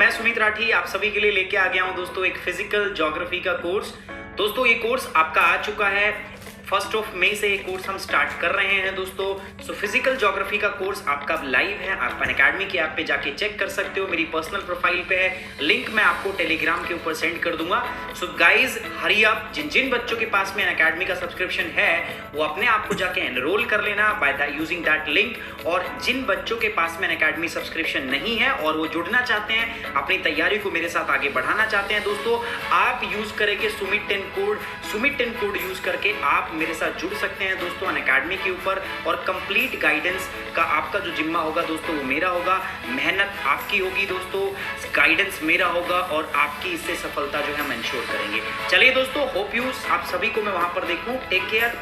मैं सुमित राठी आप सभी के लिए लेके आ गया हूं दोस्तों एक फिजिकल ज्योग्राफी का कोर्स। दोस्तों ये कोर्स आपका आ चुका है। 1 मई से ये कोर्स हम स्टार्ट कर रहे हैं दोस्तों। सो फिजिकल ज्योग्राफी का कोर्स आपका लाइव है। आप अनअकैडमी की ऐप पे जाके चेक कर सकते हो। मेरी पर्सनल प्रोफाइल पे है, लिंक मैं आपको टेलीग्राम के ऊपर सेंड कर दूंगा। सो गाइज हरी अप, जिन जिन बच्चों के पास में अनअकैडमी का सब्सक्रिप्शन है वो अपने आप को जाके एनरोल कर लेना बाय यूजिंग दैट लिंक। और जिन बच्चों के पास में अनअकैडमी सब्सक्रिप्शन नहीं है और वो जुड़ना चाहते हैं, अपनी तैयारी को मेरे साथ आगे बढ़ाना चाहते हैं दोस्तों, आप यूज करेंगे सुमित 10 कोड यूज करके आप मेरे साथ जुड़ सकते हैं दोस्तों अनअकैडमी के ऊपर। और कंप्लीट गाइडेंस का आपका जो जिम्मा होगा दोस्तों वो मेरा होगा, मेहनत आपकी होगी दोस्तों, गाइडेंस मेरा होगा और आपकी इससे सफलता जो है हम इंश्योर करेंगे। चलिए दोस्तों, होप यू आप सभी को मैं वहां पर देखूं। Take care.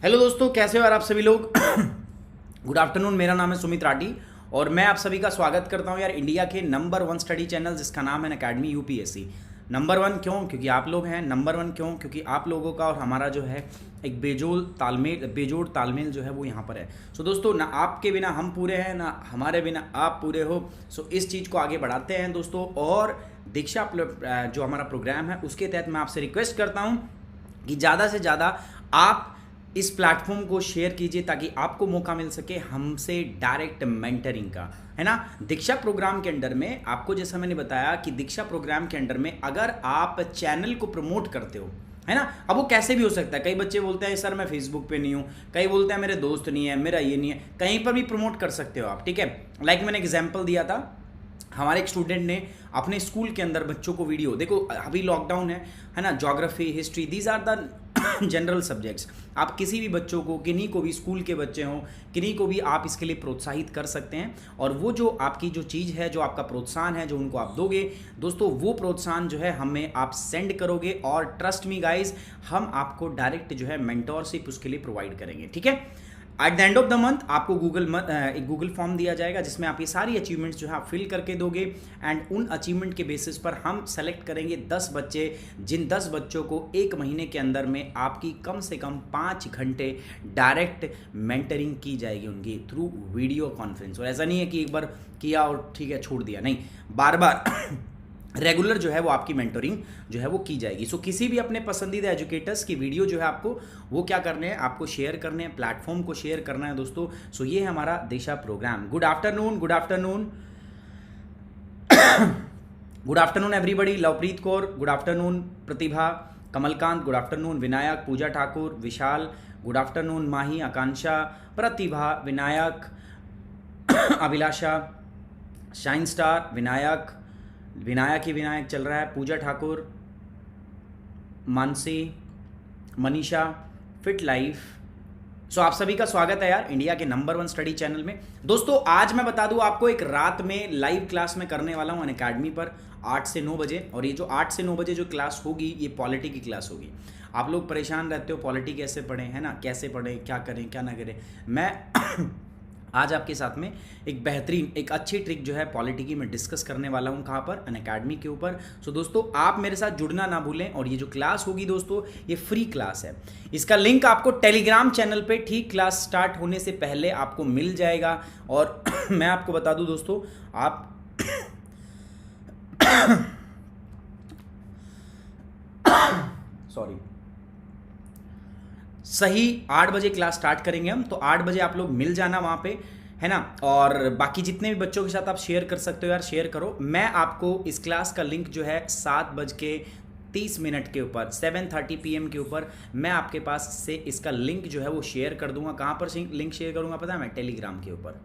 हेलो दोस्तों, कैसे हो यार आप सभी लोग। Good afternoon. मेरा नाम है सुमित राठी और मैं आप सभी का स्वागत करता हूं यार इंडिया के नंबर 1 स्टडी चैनल जिसका नाम है अनअकैडमी यूपीएससी। नंबर 1 क्यों? क्योंकि आप लोग हैं। नंबर 1 क्यों? क्योंकि आप लोगों का और हमारा जो है एक बेजोड़ तालमेल जो है वो यहाँ पर है। सो दोस्तों, ना आपके बिना हम पूरे हैं, ना हमारे बिना आप पूरे हो। सो इस चीज़ को आगे बढ़ाते हैं दोस्तों। और दीक्षा जो हमारा प्रोग्राम है उसके तहत मैं आपसे रिक्वेस्ट करता हूँ कि ज़्यादा से ज़्यादा आप इस प्लेटफॉर्म को शेयर कीजिए ताकि आपको मौका मिल सके हमसे डायरेक्ट मेंटरिंग का, है ना। दीक्षा प्रोग्राम के अंडर में आपको जैसा मैंने बताया कि दीक्षा प्रोग्राम के अंडर में अगर आप चैनल को प्रमोट करते हो, है ना। अब वो कैसे भी हो सकता है। कई बच्चे बोलते हैं सर मैं फेसबुक पे नहीं हूँ, कई बोलते हैं मेरे दोस्त नहीं है, मेरा ये नहीं है। कहीं पर भी प्रमोट कर सकते हो आप, ठीक है। लाइक मैंने एग्जाम्पल दिया था, हमारे एक स्टूडेंट ने अपने स्कूल के अंदर बच्चों को वीडियो, देखो अभी लॉकडाउन है ना, geography, history, these are the general subjects. आप किसी भी बच्चों को, किन्हीं को भी, स्कूल के बच्चे हों, किन्हीं को भी आप इसके लिए प्रोत्साहित कर सकते हैं। और वो जो आपकी जो चीज़ है, जो आपका प्रोत्साहन है, जो उनको आप दोगे दोस्तों, वो प्रोत्साहन जो है हमें आप सेंड करोगे और ट्रस्ट मी गाइज, हम आपको डायरेक्ट जो है मेंटोरशिप उसके लिए प्रोवाइड करेंगे, ठीक है। At the end of the month आपको एक गूगल फॉर्म दिया जाएगा जिसमें आप ये सारी अचीवमेंट्स जो है आप फिल करके दोगे। एंड उन अचीवमेंट के बेसिस पर हम सेलेक्ट करेंगे 10 बच्चे, जिन 10 बच्चों को 1 महीने के अंदर में आपकी कम से कम 5 घंटे डायरेक्ट मेंटरिंग की जाएगी उनकी थ्रू वीडियो कॉन्फ्रेंस। और ऐसा नहीं है कि एक बार किया और ठीक है छोड़ दिया, नहीं, बार बार रेगुलर जो है वो आपकी मेंटरिंग जो है वो की जाएगी। सो किसी भी अपने पसंदीदा एजुकेटर्स की वीडियो जो है आपको वो क्या करने हैं, आपको शेयर करने हैं, प्लेटफॉर्म को शेयर करना है दोस्तों। सो ये है हमारा Disha program. Good afternoon, good afternoon good afternoon everybody. Lovepreet Kaur, good afternoon. Pratibha, Kamalkant, good afternoon. Vinayak, Pooja Thakur, Vishal, good afternoon. Mahi, Akanksha, Pratibha, Vinayak, Abhilasha, shine star, Vinayak ही विनायक चल रहा है, Pooja Thakur, Mansi, Manisha, fit life. So आप सभी का स्वागत है यार इंडिया के नंबर 1 स्टडी चैनल में। दोस्तों आज मैं बता दूं आपको, एक रात में लाइव क्लास में करने वाला हूं अनअकैडमी पर 8 से 9 बजे। और ये जो 8 से 9 बजे जो क्लास होगी ये पॉलिटी की क्लास होगी। आप लोग परेशान रहते हो पॉलिटी कैसे पढ़ें, है ना, कैसे पढ़ें, क्या करें क्या ना करें। मैं आज आपके साथ में एक बेहतरीन, एक अच्छी ट्रिक जो है पॉलिटी की मैं डिस्कस करने वाला हूं। कहां पर? अनअकैडमी के ऊपर। सो दोस्तों आप मेरे साथ जुड़ना ना भूलें। और ये जो क्लास होगी दोस्तों ये फ्री क्लास है। इसका लिंक आपको टेलीग्राम चैनल पे ठीक क्लास स्टार्ट होने से पहले आपको मिल जाएगा। और मैं आपको बता दूं दोस्तों, आप सॉरी, सही 8 बजे क्लास स्टार्ट करेंगे हम। तो 8 बजे आप लोग मिल जाना वहाँ पे, है ना। और बाकी जितने भी बच्चों के साथ आप शेयर कर सकते हो यार शेयर करो। मैं आपको इस क्लास का लिंक जो है 7:30 के ऊपर 7:30 PM के ऊपर मैं आपके पास से इसका लिंक जो है वो शेयर कर दूंगा। कहाँ पर लिंक शेयर करूँगा पता है? मैं टेलीग्राम के ऊपर,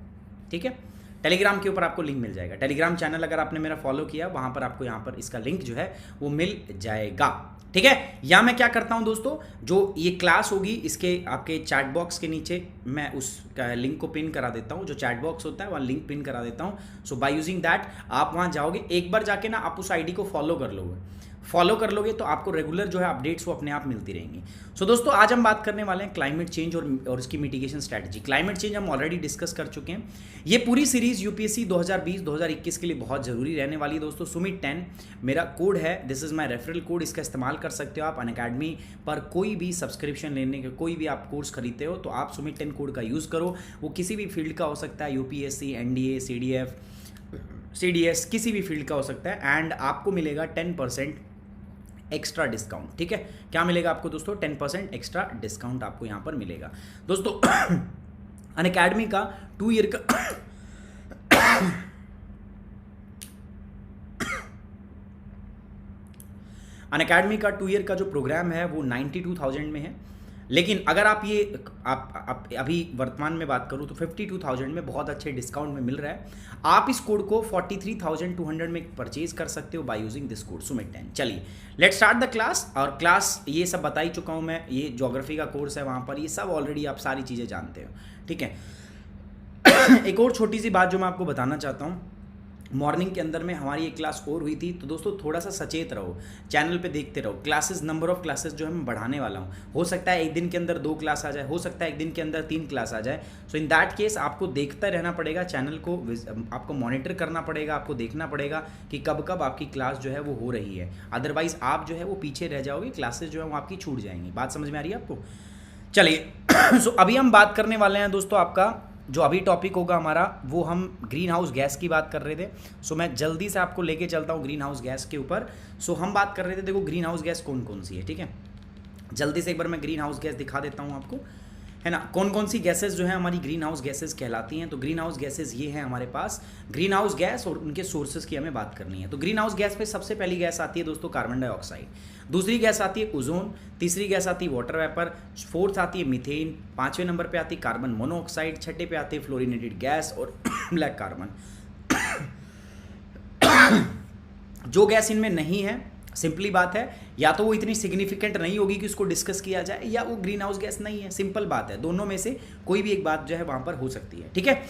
ठीक है। टेलीग्राम के ऊपर आपको लिंक मिल जाएगा। टेलीग्राम चैनल अगर आपने मेरा फॉलो किया वहाँ पर आपको यहाँ पर इसका लिंक जो है वो मिल जाएगा, ठीक है। या मैं क्या करता हूं दोस्तों, जो ये क्लास होगी इसके आपके चैट बॉक्स के नीचे मैं उस लिंक को पिन करा देता हूं। जो चैट बॉक्स होता है वहाँ लिंक पिन करा देता हूं। सो बाय यूजिंग दैट आप वहाँ जाओगे, एक बार जाके ना आप उस आईडी को फॉलो कर लोगे। फॉलो कर लोगे तो आपको रेगुलर जो है अपडेट्स वो अपने आप मिलती रहेंगी। सो दोस्तों आज हम बात करने वाले हैं क्लाइमेट चेंज और इसकी मिटिगेशन स्ट्रैटेजी। क्लाइमेट चेंज हम ऑलरेडी डिस्कस कर चुके हैं। ये पूरी सीरीज यूपीएससी 2020-2021 के लिए बहुत जरूरी रहने वाली है दोस्तों। सुमित 10 मेरा कोड है, this is my referral code, इसका इस्तेमाल कर सकते हो आप। अनअकैडमी पर कोई भी सब्सक्रिप्शन लेने के, कोई भी आप कोर्स खरीदते हो तो आप सुमित 10 कोड का यूज़ करो। वो किसी भी फील्ड का हो सकता है, यूपीएससी, एनडीए, सीडीएफ, सीडीएस, किसी भी फील्ड का हो सकता है। एंड आपको मिलेगा 10% एक्स्ट्रा डिस्काउंट। ठीक है, क्या मिलेगा आपको दोस्तों? 10% एक्स्ट्रा डिस्काउंट आपको यहां पर मिलेगा दोस्तों। अनअकैडमी का 2 ईयर का अनअकैडमी का 2 ईयर का जो प्रोग्राम है वो 92,000 में है। लेकिन अगर आप अभी वर्तमान में बात करूं तो 52,000 में बहुत अच्छे डिस्काउंट में मिल रहा है। आप इस कोड को 43,200 में परचेज कर सकते हो by using this code Sumit 10। चलिए लेट्स स्टार्ट द क्लास। और क्लास ये सब बता ही चुका हूं मैं, ये ज्योग्राफी का कोर्स है, वहां पर ये सब ऑलरेडी आप सारी चीज़ें जानते हो। ठीक है। एक और छोटी सी बात जो मैं आपको बताना चाहता हूँ, मॉर्निंग के अंदर में हमारी एक क्लास और हुई थी, तो दोस्तों थोड़ा सा सचेत रहो, चैनल पे देखते रहो। क्लासेस, नंबर ऑफ क्लासेस जो है मैं बढ़ाने वाला हूँ। हो सकता है एक दिन के अंदर 2 क्लास आ जाए, हो सकता है एक दिन के अंदर 3 क्लास आ जाए। सो इन दैट केस आपको देखता रहना पड़ेगा, चैनल को आपको मॉनिटर करना पड़ेगा, आपको देखना पड़ेगा कि कब कब आपकी क्लास जो है वो हो रही है। अदरवाइज आप जो है वो पीछे रह जाओगे, क्लासेस जो है वो आपकी छूट जाएंगी। बात समझ में आ रही है आपको? चलिए सो अभी हम बात करने वाले हैं दोस्तों, आपका जो अभी टॉपिक होगा हमारा वो हम ग्रीन हाउस गैस की बात कर रहे थे। सो मैं जल्दी से आपको लेके चलता हूँ ग्रीन हाउस गैस के ऊपर। सो हम बात कर रहे थे, देखो ग्रीन हाउस गैस कौन कौन सी है। ठीक है, जल्दी से एक बार मैं ग्रीन हाउस गैस दिखा देता हूँ आपको, है ना। कौन कौन सी गैसेस जो है हमारी ग्रीन हाउस गैसेस कहलाती हैं। तो ग्रीन हाउस गैसेस ये हैं हमारे पास, ग्रीन हाउस गैस और उनके सोर्सेज की हमें बात करनी है। तो ग्रीन हाउस गैस पे सबसे पहली गैस आती है दोस्तों कार्बन डाइऑक्साइड, दूसरी गैस आती है ओजोन, तीसरी गैस आती है वाटर वेपर, फोर्थ आती है मीथेन, 5वें नंबर पे आती है कार्बन मोनोऑक्साइड, 6ठे पे आती है फ्लोरिनेटेड गैस और ब्लैक कार्बन। जो गैस इनमें नहीं है, सिंपली बात है, या तो वो इतनी सिग्निफिकेंट नहीं होगी कि उसको डिस्कस किया जाए, या वो ग्रीन हाउस गैस नहीं है। सिंपल बात है, दोनों में से कोई भी एक बात जो है वहां पर हो सकती है। ठीक है,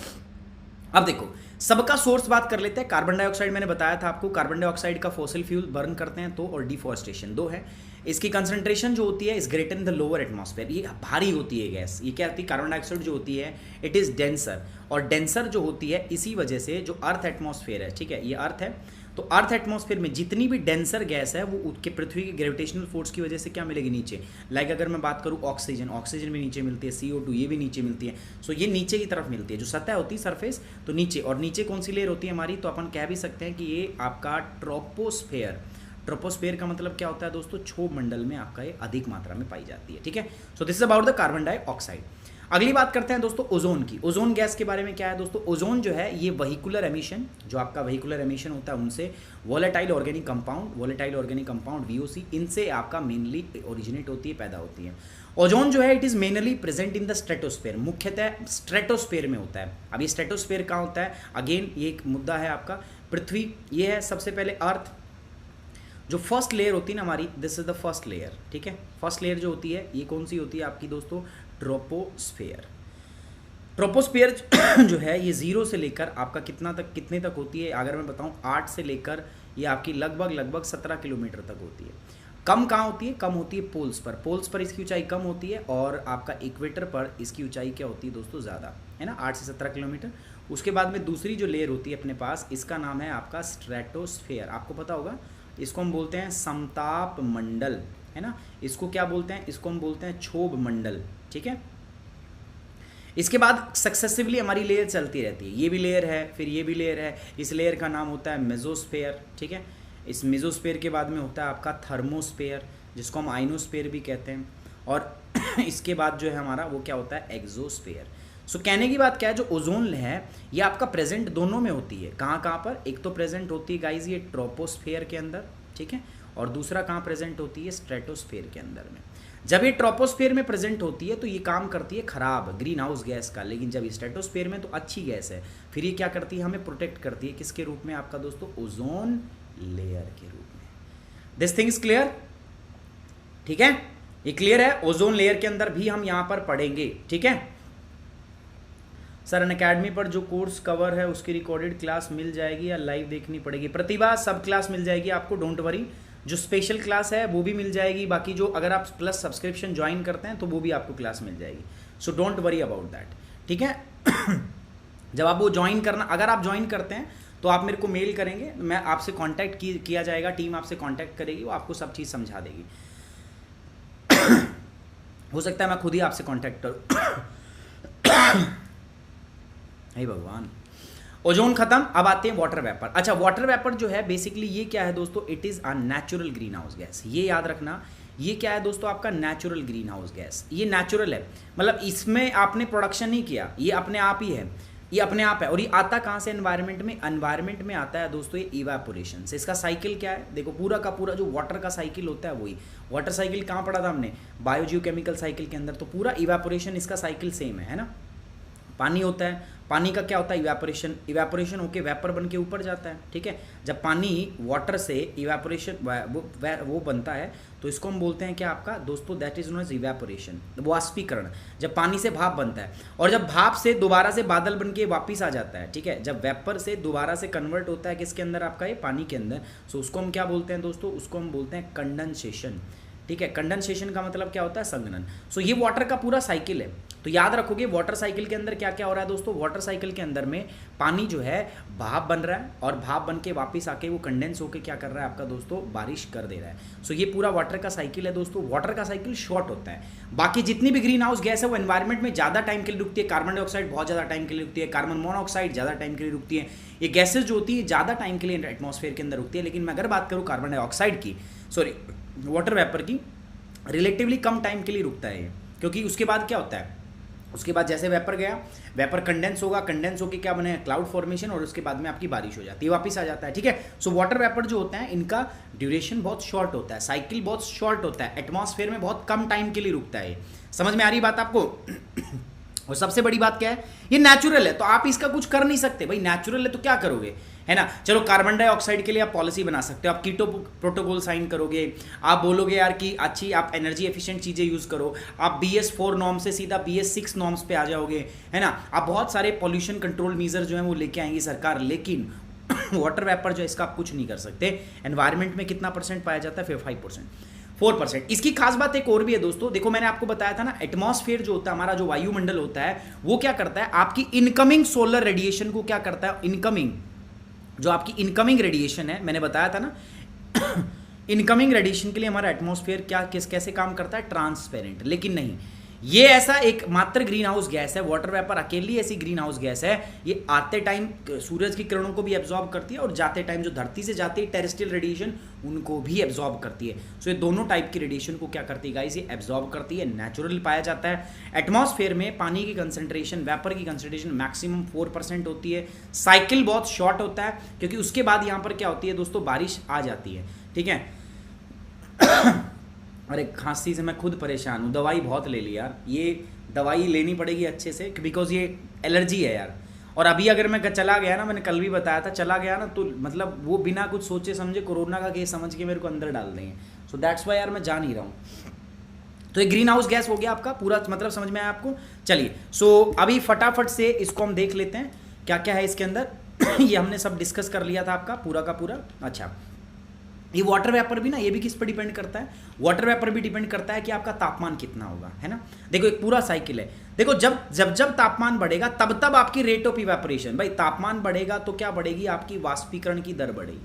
अब देखो सबका सोर्स बात कर लेते हैं। कार्बन डाइऑक्साइड मैंने बताया था आपको, कार्बन डाइऑक्साइड का फॉसिल फ्यूल बर्न करते हैं तो, और डिफॉरेस्टेशन, 2 है। इसकी कंसंट्रेशन जो होती है is greater in the lower atmosphere, ये भारी होती है गैस। ये क्या होती है? कार्बन डाइऑक्साइड जो होती है इट इज डेंसर, और डेंसर जो होती है इसी वजह से जो अर्थ एटमॉस्फेयर है, ठीक है, ये अर्थ है, तो अर्थ एटमॉस्फेयर में जितनी भी डेंसर गैस है वो उसके पृथ्वी के ग्रेविटेशनल फोर्स की वजह से क्या मिलेगी? नीचे। लाइक अगर मैं बात करूँ ऑक्सीजन, ऑक्सीजन भी नीचे मिलती है, CO2 ये भी नीचे मिलती है। सो ये नीचे की तरफ मिलती है, जो सतह होती है सरफेस, तो नीचे। और नीचे कौन सी लेयर होती है हमारी? तो अपन कह भी सकते हैं कि ये आपका ट्रोपोस्फेयर। ट्रोपोस्फेयर का मतलब क्या होता है दोस्तों? क्षोभ मंडल में आपका ये अधिक मात्रा में पाई जाती है। ठीक है, so this is about the carbon dioxide. अगली बात करते हैं दोस्तों ओजोन की। ओजोन गैस के बारे में क्या है दोस्तों? ओजोन जो है ये वेहिकुलर एमिशन, जो आपका वेहिकुलर एमिशन होता है उनसे, वोलेटाइल ऑर्गेनिक कंपाउंड VOC, इनसे आपका मेनली ओरिजिनेट होती है, पैदा होती है। ओजोन जो है it is mainly present in the stratosphere, मुख्यतः स्ट्रेटोस्फेयर में होता है। अब ये स्ट्रेटोस्फेयर कहाँ होता है? अगेन ये एक मुद्दा है आपका। पृथ्वी ये है, सबसे पहले अर्थ, जो फर्स्ट लेयर होती है ना हमारी, this is the first layer. ठीक है, फर्स्ट लेयर जो होती है ये कौन सी होती है आपकी दोस्तों? ट्रोपोस्फेयर। ट्रोपोस्फेयर जो है ये 0 से लेकर आपका कितने तक होती है? अगर मैं बताऊं 8 से लेकर ये आपकी लगभग 17 किलोमीटर तक होती है। कम कहाँ होती है? कम होती है पोल्स पर। पोल्स पर इसकी ऊंचाई कम होती है, और आपका इक्वेटर पर इसकी ऊंचाई क्या होती है दोस्तों? ज़्यादा, है ना, 8 से 17 किलोमीटर। उसके बाद में दूसरी जो लेयर होती है अपने पास, इसका नाम है आपका स्ट्रेटोस्फेयर। आपको पता होगा, इसको हम बोलते हैं समताप मंडल, है ना। इसको क्या बोलते हैं? इसको हम बोलते हैं क्षोभ मंडल। ठीक है, इसके बाद सक्सेसिवली हमारी लेयर चलती रहती है। ये भी लेयर है, फिर ये भी लेयर है। इस लेयर का नाम होता है मेसोस्फेयर। ठीक है, इस मेसोस्फेयर के बाद में होता है आपका थर्मोस्फेयर, जिसको हम आइनोस्फेयर भी कहते हैं। और इसके बाद जो है हमारा वो क्या होता है? एक्सोस्फेयर। सो कहने की बात क्या है, जो ओजोन है ये आपका प्रेजेंट दोनों में होती है। कहाँ कहाँ पर? एक तो प्रेजेंट होती है गाइज ये ट्रोपोस्फेयर के अंदर, ठीक है, और दूसरा कहाँ प्रेजेंट होती है? स्ट्रेटोस्फेयर के अंदर में। जब ये ट्रोपोस्फेयर में प्रेजेंट होती है तो ये काम करती है खराब, ग्रीन हाउस गैस का, लेकिन जब स्ट्रेटोस्फेयर में तो अच्छी गैस है। फिर ये क्या करती है? हमें प्रोटेक्ट करती है, किसके रूप में आपका दोस्तों? ओजोन लेयर के रूप में। This thing is clear? ठीक है, ये क्लियर है। ओजोन लेयर के अंदर भी हम यहाँ पर पढ़ेंगे। ठीक है सर, अनअकैडमी पर जो कोर्स कवर है उसकी रिकॉर्डेड क्लास मिल जाएगी या लाइव देखनी पड़ेगी? प्रतिभा, सब क्लास मिल जाएगी आपको, डोंट वरी। जो स्पेशल क्लास है वो भी मिल जाएगी, बाकी जो अगर आप प्लस सब्सक्रिप्शन ज्वाइन करते हैं तो वो भी आपको क्लास मिल जाएगी। So don't worry about that, ठीक है। जब आप वो ज्वाइन करना, अगर आप ज्वाइन करते हैं तो आप मेरे को मेल करेंगे, मैं आपसे कांटेक्ट किया जाएगा, टीम आपसे कांटेक्ट करेगी, वो आपको सब चीज़ समझा देगी। हो सकता है मैं खुद ही आपसे कांटेक्ट करूँ। हे भगवान। ओजोन खत्म, अब आते हैं वाटर वेपर। अच्छा, वाटर वेपर जो है बेसिकली ये क्या है दोस्तों, it is a natural green house gas. ये याद रखना, ये क्या है दोस्तों, आपका नेचुरल ग्रीन हाउस गैस। ये नेचुरल है, मतलब इसमें आपने प्रोडक्शन नहीं किया, ये अपने आप ही है, ये अपने आप है। और ये आता कहाँ से, एनवायरनमेंट में, एनवायरनमेंट में आता है दोस्तों ये इवापोरेशन से। इसका साइकिल क्या है, देखो पूरा का पूरा जो वाटर का साइकिल होता है वही। वाटर साइकिल कहाँ पढ़ा था हमने, बायोजियोकेमिकल साइकिल के अंदर। तो पूरा इवापोरेशन इसका साइकिल सेम है ना। पानी होता है, पानी का क्या होता है, इवेपोरेशन, इवेपोरेशन होके वेपर बन के ऊपर जाता है, ठीक है। जब पानी वाटर से इवेपोरेशन वो बनता है तो इसको हम बोलते हैं क्या आपका दोस्तों, that is known as evaporation, वाष्पीकरण। जब पानी से भाप बनता है और जब भाप से दोबारा से बादल बन के वापिस आ जाता है, ठीक है। जब वेपर से दोबारा से कन्वर्ट होता है किसके अंदर, आपका ये पानी के अंदर। सो उसको हम क्या बोलते हैं दोस्तों, उसको हम बोलते हैं कंडेंसेशन, ठीक है। कंडेंसेशन का मतलब क्या होता है, संघनन। सो ये वाटर का पूरा साइकिल है। तो याद रखोगे वाटर साइकिल के अंदर क्या क्या हो रहा है दोस्तों, वाटर साइकिल के अंदर में पानी जो है भाप बन रहा है और भाप बन के वापस आके वो कंडेंस होके क्या कर रहा है आपका दोस्तों, बारिश कर दे रहा है। सो ये पूरा वाटर का साइकिल है दोस्तों। वाटर का साइकिल शॉर्ट होता है। बाकी जितनी भी ग्रीन हाउस गैस है वो एनवायरमेंट में ज़्यादा टाइम के लिए रुकती है। कार्बन डाइऑक्साइड बहुत ज़्यादा टाइम के लिए रुकती है, कार्बन मोनोऑक्साइड ज़्यादा टाइम के लिए रुकती है। ये गैसेज जो होती है ज़्यादा टाइम के लिए एटमॉस्फेयर के अंदर रुकती है। लेकिन मैं अगर बात करूँ कार्बन डाइऑक्साइड की, सॉरी वाटर वेपर की, रिलेटिवली कम टाइम के लिए रुकता है ये। क्योंकि उसके बाद क्या होता है, उसके बाद जैसे वेपर गया, वेपर कंडेंस होगा, कंडेंस होकर क्या बने, क्लाउड फॉर्मेशन, और उसके बाद में आपकी बारिश हो जाती है, वापस आ जाता है, ठीक है। सो वाटर वेपर जो होता है इनका ड्यूरेशन बहुत शॉर्ट होता है, साइकिल बहुत शॉर्ट होता है, एटमॉस्फेयर में बहुत कम टाइम के लिए रुकता है। समझ में आ रही बात आपको। और सबसे बड़ी बात क्या है, ये नेचुरल है तो आप इसका कुछ कर नहीं सकते भाई, नेचुरल है तो क्या करोगे, है ना। चलो कार्बन डाइऑक्साइड के लिए आप पॉलिसी बना सकते हो, आप कीटो प्रोटोकॉल साइन करोगे, आप बोलोगे यार कि अच्छी आप एनर्जी एफिशिएंट चीज़ें यूज़ करो, आप BS4 नॉर्म से सीधा BS6 नॉर्म्स पे आ जाओगे, है ना। आप बहुत सारे पॉल्यूशन कंट्रोल मीजर जो है वो लेके आएंगी सरकार। लेकिन वाटर वेपर जो है इसका आप कुछ नहीं कर सकते। एनवायरमेंट में कितना परसेंट पाया जाता है, फिर 4%। इसकी खास बात एक और भी है दोस्तों, देखो मैंने आपको बताया था ना, एटमॉस्फेयर जो होता है हमारा, जो वायुमंडल होता है, वो क्या करता है, आपकी इनकमिंग सोलर रेडिएशन को क्या करता है, इनकमिंग जो आपकी इनकमिंग रेडिएशन है, मैंने बताया था ना, इनकमिंग रेडिएशन के लिए हमारा एटमॉस्फेयर क्या कैसे काम करता है, ट्रांसपेरेंट। लेकिन नहीं, ये ऐसा एक मात्र ग्रीन हाउस गैस है, वाटर वेपर अकेली ऐसी ग्रीन हाउस गैस है, ये आते टाइम सूरज की किरणों को भी एब्जॉर्ब करती है और जाते टाइम जो धरती से जाती है टेरेस्ट्रियल रेडिएशन, उनको भी एब्जॉर्ब करती है। सो ये दोनों टाइप की रेडिएशन को क्या करती है गाइस, ये एब्जॉर्ब करती है। नेचुरल पाया जाता है। एटमॉस्फेयर में पानी की कंसंट्रेशन, वेपर की कंसंट्रेशन मैक्सिमम 4% होती है। साइकिल बहुत शॉर्ट होता है क्योंकि उसके बाद यहाँ पर क्या होती है दोस्तों, बारिश आ जाती है, ठीक है। अरे खांसी से मैं खुद परेशान हूँ, दवाई बहुत ले ली यार, ये दवाई लेनी पड़ेगी अच्छे से बिकॉज ये एलर्जी है यार। और अभी अगर मैं चला गया ना, मैंने कल भी बताया था, चला गया ना तो मतलब वो बिना कुछ सोचे समझे कोरोना का केस समझ के मेरे को अंदर डाल देंगे। सो दैट्स वाई यार मैं जा नहीं रहा हूँ। तो ये ग्रीन हाउस गैस हो गया आपका पूरा, मतलब समझ में आया आपको। चलिए सो अभी फटाफट से इसको हम देख लेते हैं क्या क्या है इसके अंदर। ये हमने सब डिस्कस कर लिया था आपका पूरा का पूरा। अच्छा, ये वाटर वेपर भी ना, ये भी किस पर डिपेंड करता है, वाटर वेपर भी डिपेंड करता है कि आपका तापमान कितना होगा, है ना। देखो एक पूरा साइकिल है, देखो जब तापमान बढ़ेगा तब तब आपकी रेट ऑफ इवेपोरेशन, भाई तापमान बढ़ेगा तो क्या बढ़ेगी, आपकी वाष्पीकरण की दर बढ़ेगी,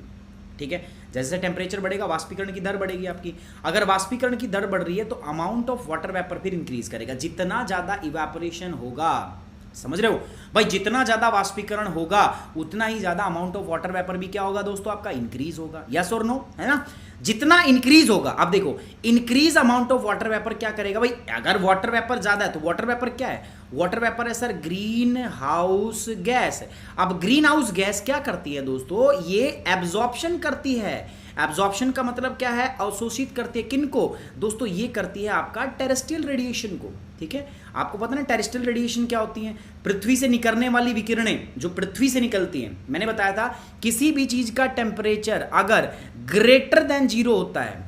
ठीक है। जैसे टेम्परेचर बढ़ेगा वाष्पीकरण की दर बढ़ेगी आपकी। अगर वाष्पीकरण की दर बढ़ रही है तो अमाउंट ऑफ वाटर वेपर फिर इंक्रीज करेगा। जितना ज़्यादा इवेपोरेशन होगा, समझ रहे हो भाई, जितना ज्यादा वाष्पीकरण होगा उतना ही ज्यादा अमाउंट ऑफ वाटर वेपर भी क्या होगा दोस्तों, आपका इंक्रीज होगा। यस और नो, है ना। जितना इंक्रीज होगा, अब देखो increase amount of water vapour क्या करेगा भाई, अगर वाटर वेपर ज्यादा है तो वाटर वेपर क्या है, वाटर वेपर है सर ग्रीन हाउस गैस। अब ग्रीन हाउस गैस क्या करती है दोस्तों, ये एब्जॉर्प्शन करती है। एब्जॉर्प्शन का मतलब क्या है, अवशोषित करती है किनको दोस्तों, ये करती है आपका टेरेस्ट्रियल रेडिएशन को, ठीक है। आपको पता ना टेरेस्ट्रियल रेडिएशन क्या होती है, पृथ्वी से निकलने वाली विकिरणें जो पृथ्वी से निकलती हैं। मैंने बताया था किसी भी चीज का टेम्परेचर अगर ग्रेटर देन 0 होता है,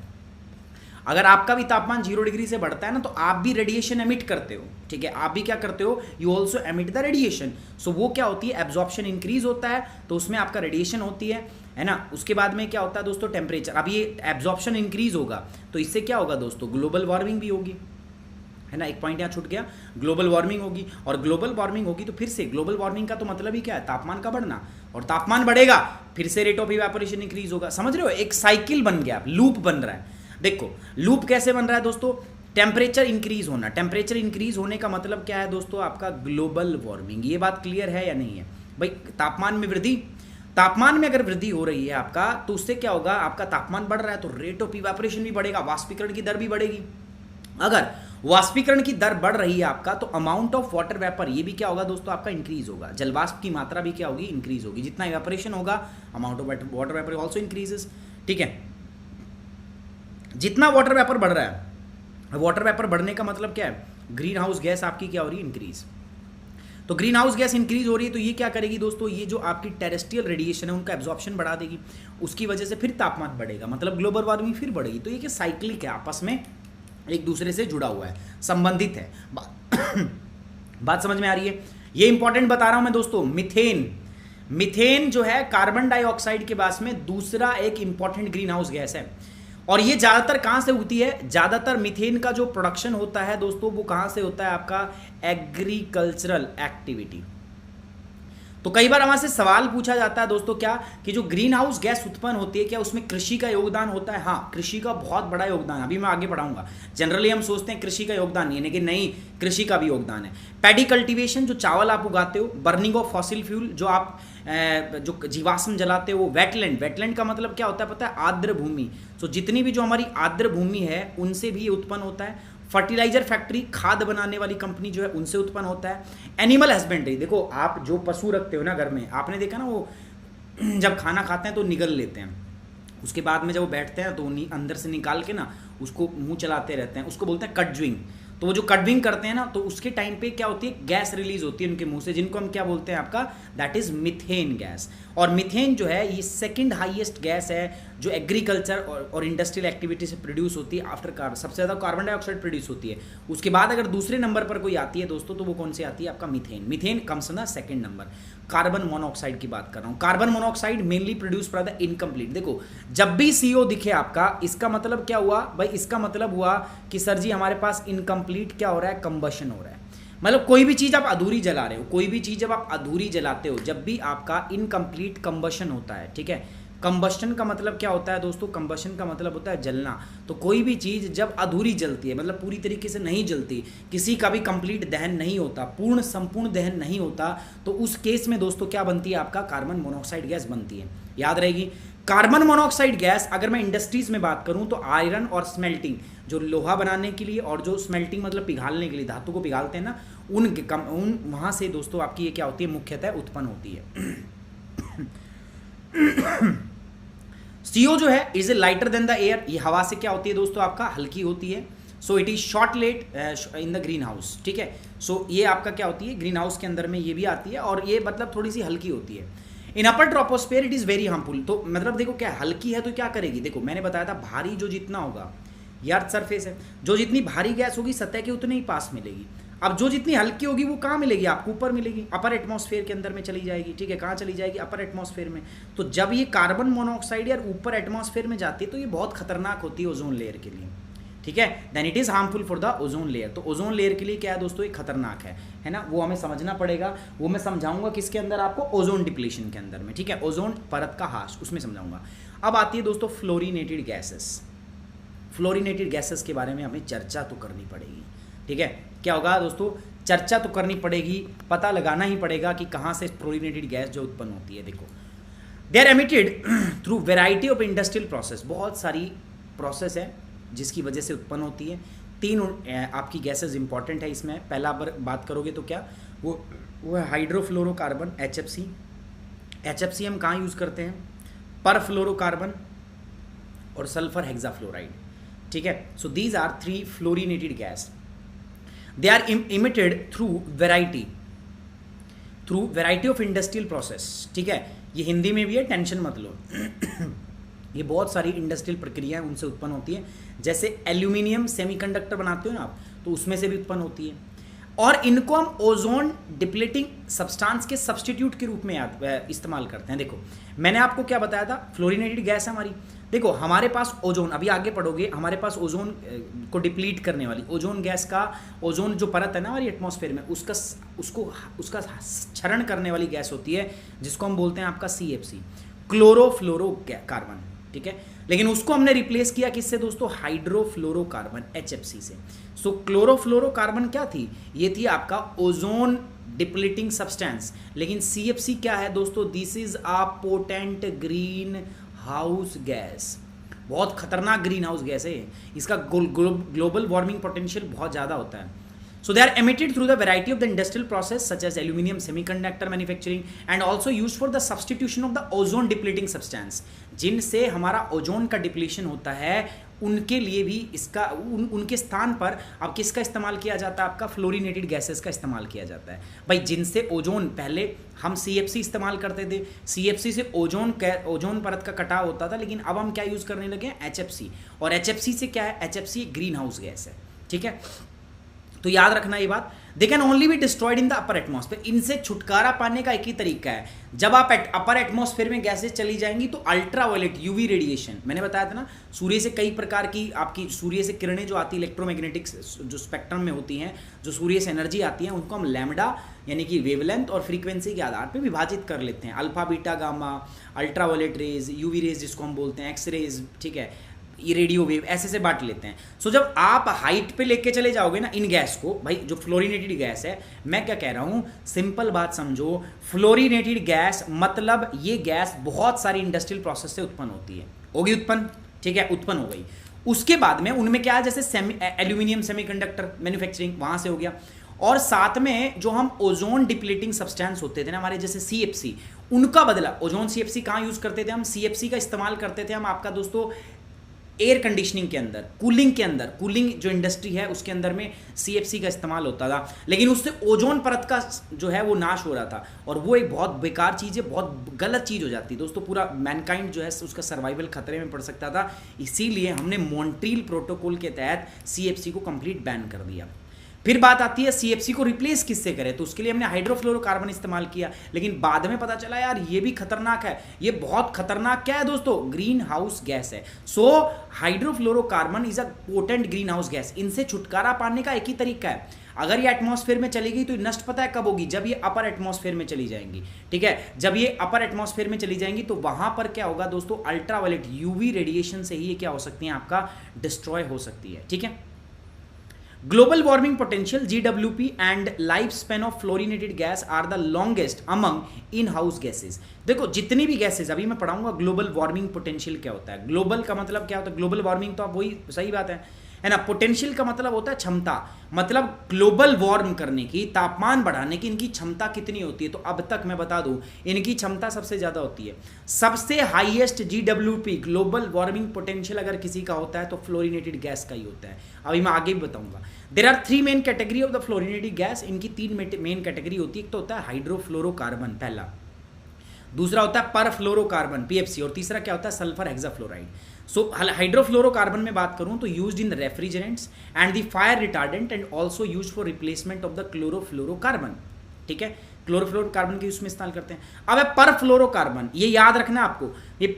अगर आपका भी तापमान 0 डिग्री से बढ़ता है ना तो आप भी रेडिएशन एमिट करते हो, ठीक है, आप भी क्या करते हो, you also emit the radiation. So वो क्या होती है, एब्जॉर्प्शन इंक्रीज होता है तो उसमें आपका रेडिएशन होती है ना। उसके बाद में क्या होता है दोस्तों, टेम्परेचर, अब ये एब्जॉर्प्शन इंक्रीज होगा तो इससे क्या होगा दोस्तों, ग्लोबल वार्मिंग भी होगी, है ना। एक पॉइंट यहाँ छूट गया, ग्लोबल वार्मिंग होगी, और ग्लोबल वार्मिंग होगी तो फिर से ग्लोबल वार्मिंग का तो मतलब ही क्या है, तापमान का बढ़ना, और तापमान बढ़ेगा फिर से रेट ऑफ इवेपोरेशन इंक्रीज होगा। समझ रहे हो, एक साइकिल बन गया, लूप बन रहा है। देखो लूप कैसे बन रहा है दोस्तों, टेम्परेचर इंक्रीज होना, टेम्परेचर इंक्रीज होने का मतलब क्या है दोस्तों, आपका ग्लोबल वार्मिंग। ये बात क्लियर है या नहीं है भाई। तापमान में वृद्धि, तापमान में अगर वृद्धि हो रही है आपका तो उससे क्या होगा, आपका तापमान बढ़ रहा है तो रेट ऑफ इवेपोरेशन भी बढ़ेगा, वाष्पीकरण की दर भी बढ़ेगी। अगर वाष्पीकरण की दर बढ़ रही है आपका तो अमाउंट ऑफ वाटर वेपर, ये भी क्या होगा दोस्तों, आपका इंक्रीज होगा, जलवाष्प की मात्रा भी क्या होगी, इंक्रीज होगी। जितना इवेपोरेशन होगा amount of water vapour also increases, ठीक है। जितना वाटर वेपर बढ़ रहा है, वाटर वेपर बढ़ने का मतलब क्या है, ग्रीन हाउस गैस आपकी क्या हो रही है, इंक्रीज। तो ग्रीन हाउस गैस इंक्रीज हो रही है तो ये क्या करेगी दोस्तों, ये जो आपकी टेरेस्ट्रियल रेडिएशन है उनका एब्जॉर्प्शन बढ़ा देगी, उसकी वजह से फिर तापमान बढ़ेगा, मतलब ग्लोबल वार्मिंग फिर बढ़ेगी। तो ये क्या साइक्लिक है, आपस में एक दूसरे से जुड़ा हुआ है, संबंधित है। बात समझ में आ रही है। ये इंपॉर्टेंट बता रहा हूं मैं दोस्तों, मीथेन, मीथेन जो है कार्बन डाइऑक्साइड के पास में दूसरा एक इंपॉर्टेंट ग्रीन हाउस गैस है, और ये ज्यादातर कहां से होती है, ज्यादातर मीथेन का जो प्रोडक्शन होता है दोस्तों वो कहां से होता है, आपका एग्रीकल्चरल एक्टिविटी। तो कई बार हमारे से सवाल पूछा जाता है दोस्तों क्या, कि जो ग्रीन हाउस गैस उत्पन्न होती है क्या उसमें कृषि का योगदान होता है। हाँ, कृषि का बहुत बड़ा योगदान है, अभी मैं आगे बढ़ाऊंगा। जनरली हम सोचते हैं कृषि का योगदान नहीं है, लेकिन नहीं, कृषि का भी योगदान है। पैडी कल्टीवेशन, जो चावल आप उगाते हो, बर्निंग ऑफ फॉसिल फ्यूल, जो आप जो जीवाश्म जलाते हो, वेटलैंड, वेटलैंड का मतलब क्या होता है पता है, आर्द्र भूमि। तो जितनी भी जो हमारी आर्द्र भूमि है उनसे भी ये उत्पन्न होता है। फर्टिलाइजर फैक्ट्री, खाद बनाने वाली कंपनी जो है उनसे उत्पन्न होता है। एनिमल हस्बेंड्री, देखो आप जो पशु रखते हो ना घर में, आपने देखा ना वो जब खाना खाते हैं तो निगल लेते हैं, उसके बाद में जब वो बैठते हैं तो अंदर से निकाल के ना उसको मुंह चलाते रहते हैं, उसको बोलते हैं कटज्विंग। तो वो जो कटविंग करते हैं ना तो उसके टाइम पे क्या होती है, गैस रिलीज होती है उनके मुंह से, जिनको हम क्या बोलते हैं आपका, दैट इज मिथेन गैस। और मिथेन जो है ये सेकंड हाईएस्ट गैस है जो एग्रीकल्चर और इंडस्ट्रियल एक्टिविटी से प्रोड्यूस होती है आफ्टर कार्बन। सबसे ज़्यादा कार्बन डाइऑक्साइड प्रोड्यूस होती है। उसके बाद अगर दूसरे नंबर पर कोई आती है दोस्तों तो वो कौन सी आती है, आपका methane. Methane comes in the second number. Carbon monoxide की बात कर रहा हूँ। Carbon monoxide mainly produce by the incomplete. देखो जब भी CO दिखे आपका, इसका मतलब क्या हुआ भाई, इसका मतलब हुआ कि सर जी हमारे पास इनकम्प्लीट क्या हो रहा है, कंबशन हो रहा है। मतलब कोई भी चीज़ आप अधूरी जला रहे हो, कोई भी चीज़ जब आप अधूरी जलाते हो, जब भी आपका इनकम्प्लीट कंबशन होता है, ठीक है। कंबशन का मतलब क्या होता है दोस्तों, कंबशन का मतलब होता है जलना। तो कोई भी चीज़ जब अधूरी जलती है, मतलब पूरी तरीके से नहीं जलती, किसी का भी कंप्लीट दहन नहीं होता, पूर्ण संपूर्ण दहन नहीं होता, तो उस केस में दोस्तों क्या बनती है, आपका कार्बन मोनोऑक्साइड गैस बनती है। याद रहेगी, कार्बन मोनोऑक्साइड गैस अगर मैं इंडस्ट्रीज में बात करूं तो आयरन और स्मेल्टिंग, जो लोहा बनाने के लिए और जो स्मेल्टिंग मतलब पिघालने के लिए, धातु को पिघालते हैं ना, उन वहाँ से दोस्तों आपकी ये क्या होती है, मुख्यतः उत्पन्न होती है। CO जो है is a lighter than the air, ये हवा से क्या होती है दोस्तों, आपका हल्की होती है। So it is short let in the green house, ठीक है। सो ये आपका क्या होती है, ग्रीन हाउस के अंदर में ये भी आती है, और ये मतलब थोड़ी सी हल्की होती है। In upper troposphere it is very harmful. तो मतलब देखो क्या हल्की है तो क्या करेगी, देखो मैंने बताया था भारी जो जितना होगा, ये अर्थ सरफेस है, जो जितनी भारी गैस होगी सतह के उतने ही पास मिलेगी। अब जो जितनी हल्की होगी वो कहाँ मिलेगी, आपको ऊपर मिलेगी, अपर एटमॉस्फेयर के अंदर में चली जाएगी, ठीक है। कहाँ चली जाएगी, अपर एटमॉस्फेयर में। तो जब ये कार्बन मोनोऑक्साइड यार ऊपर एटमॉस्फेयर में जाती है तो ये बहुत खतरनाक होती है ओजोन लेयर के लिए, ठीक है। Then it is harmful for the ozone layer. तो ओजोन लेयर के लिए क्या है दोस्तों, ये खतरनाक है ना, वो हमें समझना पड़ेगा। वो मैं समझाऊंगा किसके अंदर, आपको ओजोन डिप्लीशन के अंदर में, ठीक है। ओजोन परत का ह्रास, उसमें समझाऊंगा। अब आती है दोस्तों फ्लोरिनेटेड गैसेस। फ्लोरिनेटेड गैसेस के बारे में हमें चर्चा तो करनी पड़ेगी, ठीक है। क्या होगा दोस्तों, चर्चा तो करनी पड़ेगी, पता लगाना ही पड़ेगा कि कहाँ से फ्लोरिनेटेड गैस जो उत्पन्न होती है। देखो they are emitted through variety of industrial process, बहुत सारी प्रोसेस है जिसकी वजह से उत्पन्न होती है। 3 आपकी गैसेस इंपॉर्टेंट है इसमें। पहला बात करोगे तो क्या, वो है हाइड्रोफ्लोरोकार्बन HFC। HFC हम कहाँ यूज़ करते हैं, परफ्लोरोकार्बन और सल्फर हेक्साफ्लोराइड, ठीक है। So these are 3 fluorinated gas. They are emitted through variety of industrial process, ठीक है। ये हिंदी में भी है, टेंशन मत लो। ये बहुत सारी इंडस्ट्रियल प्रक्रियाएं उनसे उत्पन्न होती हैं, जैसे एल्यूमिनियम सेमीकंडक्टर बनाते हो ना आप, तो उसमें से भी उत्पन्न होती है। और इनको हम ओजोन डिप्लीटिंग सब्सटेंस के सब्स्टिट्यूट के रूप में इस्तेमाल करते हैं। देखो मैंने आपको क्या बताया था, फ्लोरिनेटेड गैस है हमारी। देखो हमारे पास ओजोन, अभी आगे पढ़ोगे, हमारे पास ओजोन को डिप्लीट करने वाली ओजोन गैस का, ओजोन जो परत है ना हमारी एटमॉस्फेयर में, उसका क्षरण करने वाली गैस होती है, जिसको हम बोलते हैं आपका CFC, क्लोरोफ्लोरोकार्बन, ठीक है। लेकिन उसको हमने रिप्लेस किया किससे दोस्तों, हाइड्रोफ्लोरोकार्बन, HFC से। सो क्लोरोफ्लोरोकार्बन क्या थी, ये थी आपका ओजोन डिप्लीटिंग सब्सटेंस। लेकिन CFC क्या है दोस्तों, this is a potent green house gas, बहुत खतरनाक ग्रीन हाउस गैस है। इसका ग्लोबल वार्मिंग पोटेंशियल बहुत ज़्यादा होता है। So they are emitted through the variety of the industrial process such as aluminium semiconductor manufacturing and also used for the substitution of the ozone depleting substance। जिनसे हमारा ozone का depletion होता है, उनके लिए भी इसका उनके स्थान पर अब किसका इस्तेमाल किया जाता है, आपका फ्लोरिनेटेड गैसेस का इस्तेमाल किया जाता है भाई। जिनसे ओजोन, पहले हम CFC इस्तेमाल करते थे, CFC से ओजोन परत का कटाव होता था, लेकिन अब हम क्या यूज़ करने लगे हैं, HFC। और HFC से क्या है, HFC एक ग्रीन हाउस गैस है, ठीक है। तो याद रखना ये बात, they can only be destroyed in the upper atmosphere. इनसे छुटकारा पाने का एक ही तरीका है, जब आप अपर एटमॉस्फेयर में गैसेस चली जाएंगी तो अल्ट्रावायलेट UV रेडिएशन, मैंने बताया था ना, सूर्य से कई प्रकार की आपकी सूर्य से किरणें जो आती है इलेक्ट्रोमैग्नेटिक जो स्पेक्ट्रम में होती हैं, जो सूर्य से एनर्जी आती है, उनको हम लैम्डा यानी कि वेवलेंथ और फ्रीक्वेंसी के आधार पर विभाजित कर लेते हैं। Alpha, beta, gamma, ultraviolet rays, UV rays जिसको हम बोलते हैं, एक्स रेज, ठीक है, ये रेडियो वेव, ऐसे से बांट लेते हैं। सो जब आप हाइट पे लेके चले जाओगे ना इन गैस को, भाई जो फ्लोरिनेटेड गैस है, मैं क्या कह रहा हूं, सिंपल बात समझो, फ्लोरिनेटेड गैस मतलब ये गैस बहुत सारी इंडस्ट्रियल प्रोसेस से उत्पन्न होती है, होगी उत्पन्न, ठीक है, उत्पन्न हो गई। उसके बाद में उनमें क्या है, जैसे एल्यूमिनियम सेमीकंडक्टर मैन्युफैक्चरिंग, वहां से हो गया। और साथ में जो हम ओजोन डिप्लीटिंग सब्सटेंस होते थे ना हमारे, जैसे CFC, उनका बदला। ओजोन CFC कहाँ यूज करते थे हम, CFC का इस्तेमाल करते थे हम आपका दोस्तों एयर कंडीशनिंग के अंदर, कूलिंग के अंदर, कूलिंग जो इंडस्ट्री है उसके अंदर में CFC का इस्तेमाल होता था। लेकिन उससे ओजोन परत का जो है वो नाश हो रहा था, और वो एक बहुत बेकार चीज़ है, बहुत गलत चीज़ हो जाती है दोस्तों। पूरा मैनकाइंड जो है उसका सर्वाइवल खतरे में पड़ सकता था। इसीलिए हमने मॉन्ट्रियल प्रोटोकॉल के तहत CFC को कंप्लीट बैन कर दिया। फिर बात आती है CFC को रिप्लेस किससे करें, तो उसके लिए हमने हाइड्रोफ्लोरोकार्बन इस्तेमाल किया। लेकिन बाद में पता चला यार ये भी खतरनाक है, ये बहुत खतरनाक क्या है दोस्तों, ग्रीन हाउस गैस है। So hydrofluorocarbon is a potent green house gas. इनसे छुटकारा पाने का एक ही तरीका है, अगर ये एटमॉस्फेयर में चली गई तो नष्ट पता है कब होगी, जब ये अपर एटमॉस्फेयर में चली जाएंगी, ठीक है। जब ये अपर एटमॉस्फेयर में चली जाएंगी तो वहां पर क्या होगा दोस्तों, अल्ट्रावायलेट UV रेडिएशन से ही ये क्या हो सकती है, आपका डिस्ट्रॉय हो सकती है, ठीक है। Global warming potential GWP and lifespan of fluorinated gas are the longest among in-house gases। देखो जितनी भी गैसेज अभी मैं पढ़ाऊंगा ग्लोबल वार्मिंग पोटेंशियल क्या होता है। ग्लोबल का मतलब क्या होता है, ग्लोबल वार्मिंग तो आप वही सही बात है ना। पोटेंशियल का मतलब होता है क्षमता, मतलब ग्लोबल वार्म करने की, तापमान बढ़ाने की इनकी क्षमता कितनी होती है। तो अब तक मैं बता दूं इनकी क्षमता सबसे ज्यादा होती है। सबसे highest GWP global warming potential अगर किसी का होता है तो फ्लोरिनेटेड गैस का ही होता है। अभी मैं आगे भी बताऊंगा। There are 3 main category of the fluorinated gas. इनकी 3 मेन कैटेगरी होती है। एक तो होता है हाइड्रोफ्लोरोकार्बन पहला, दूसरा होता है परफ्लोरोकार्बन PFC, और तीसरा क्या होता है सल्फर हेक्साफ्लोराइड। सो हाइड्रोफ्लोरोकार्बन में बात करूं तो used in refrigerants and the fire retardant and also used for replacement of the chlorofluorocarbon, ठीक है। क्लोरोफ्लोरोकार्बन के उसमें इस्तेमाल करते हैं। अब है परफ्लोरोकार्बन, ये याद रखना आपको,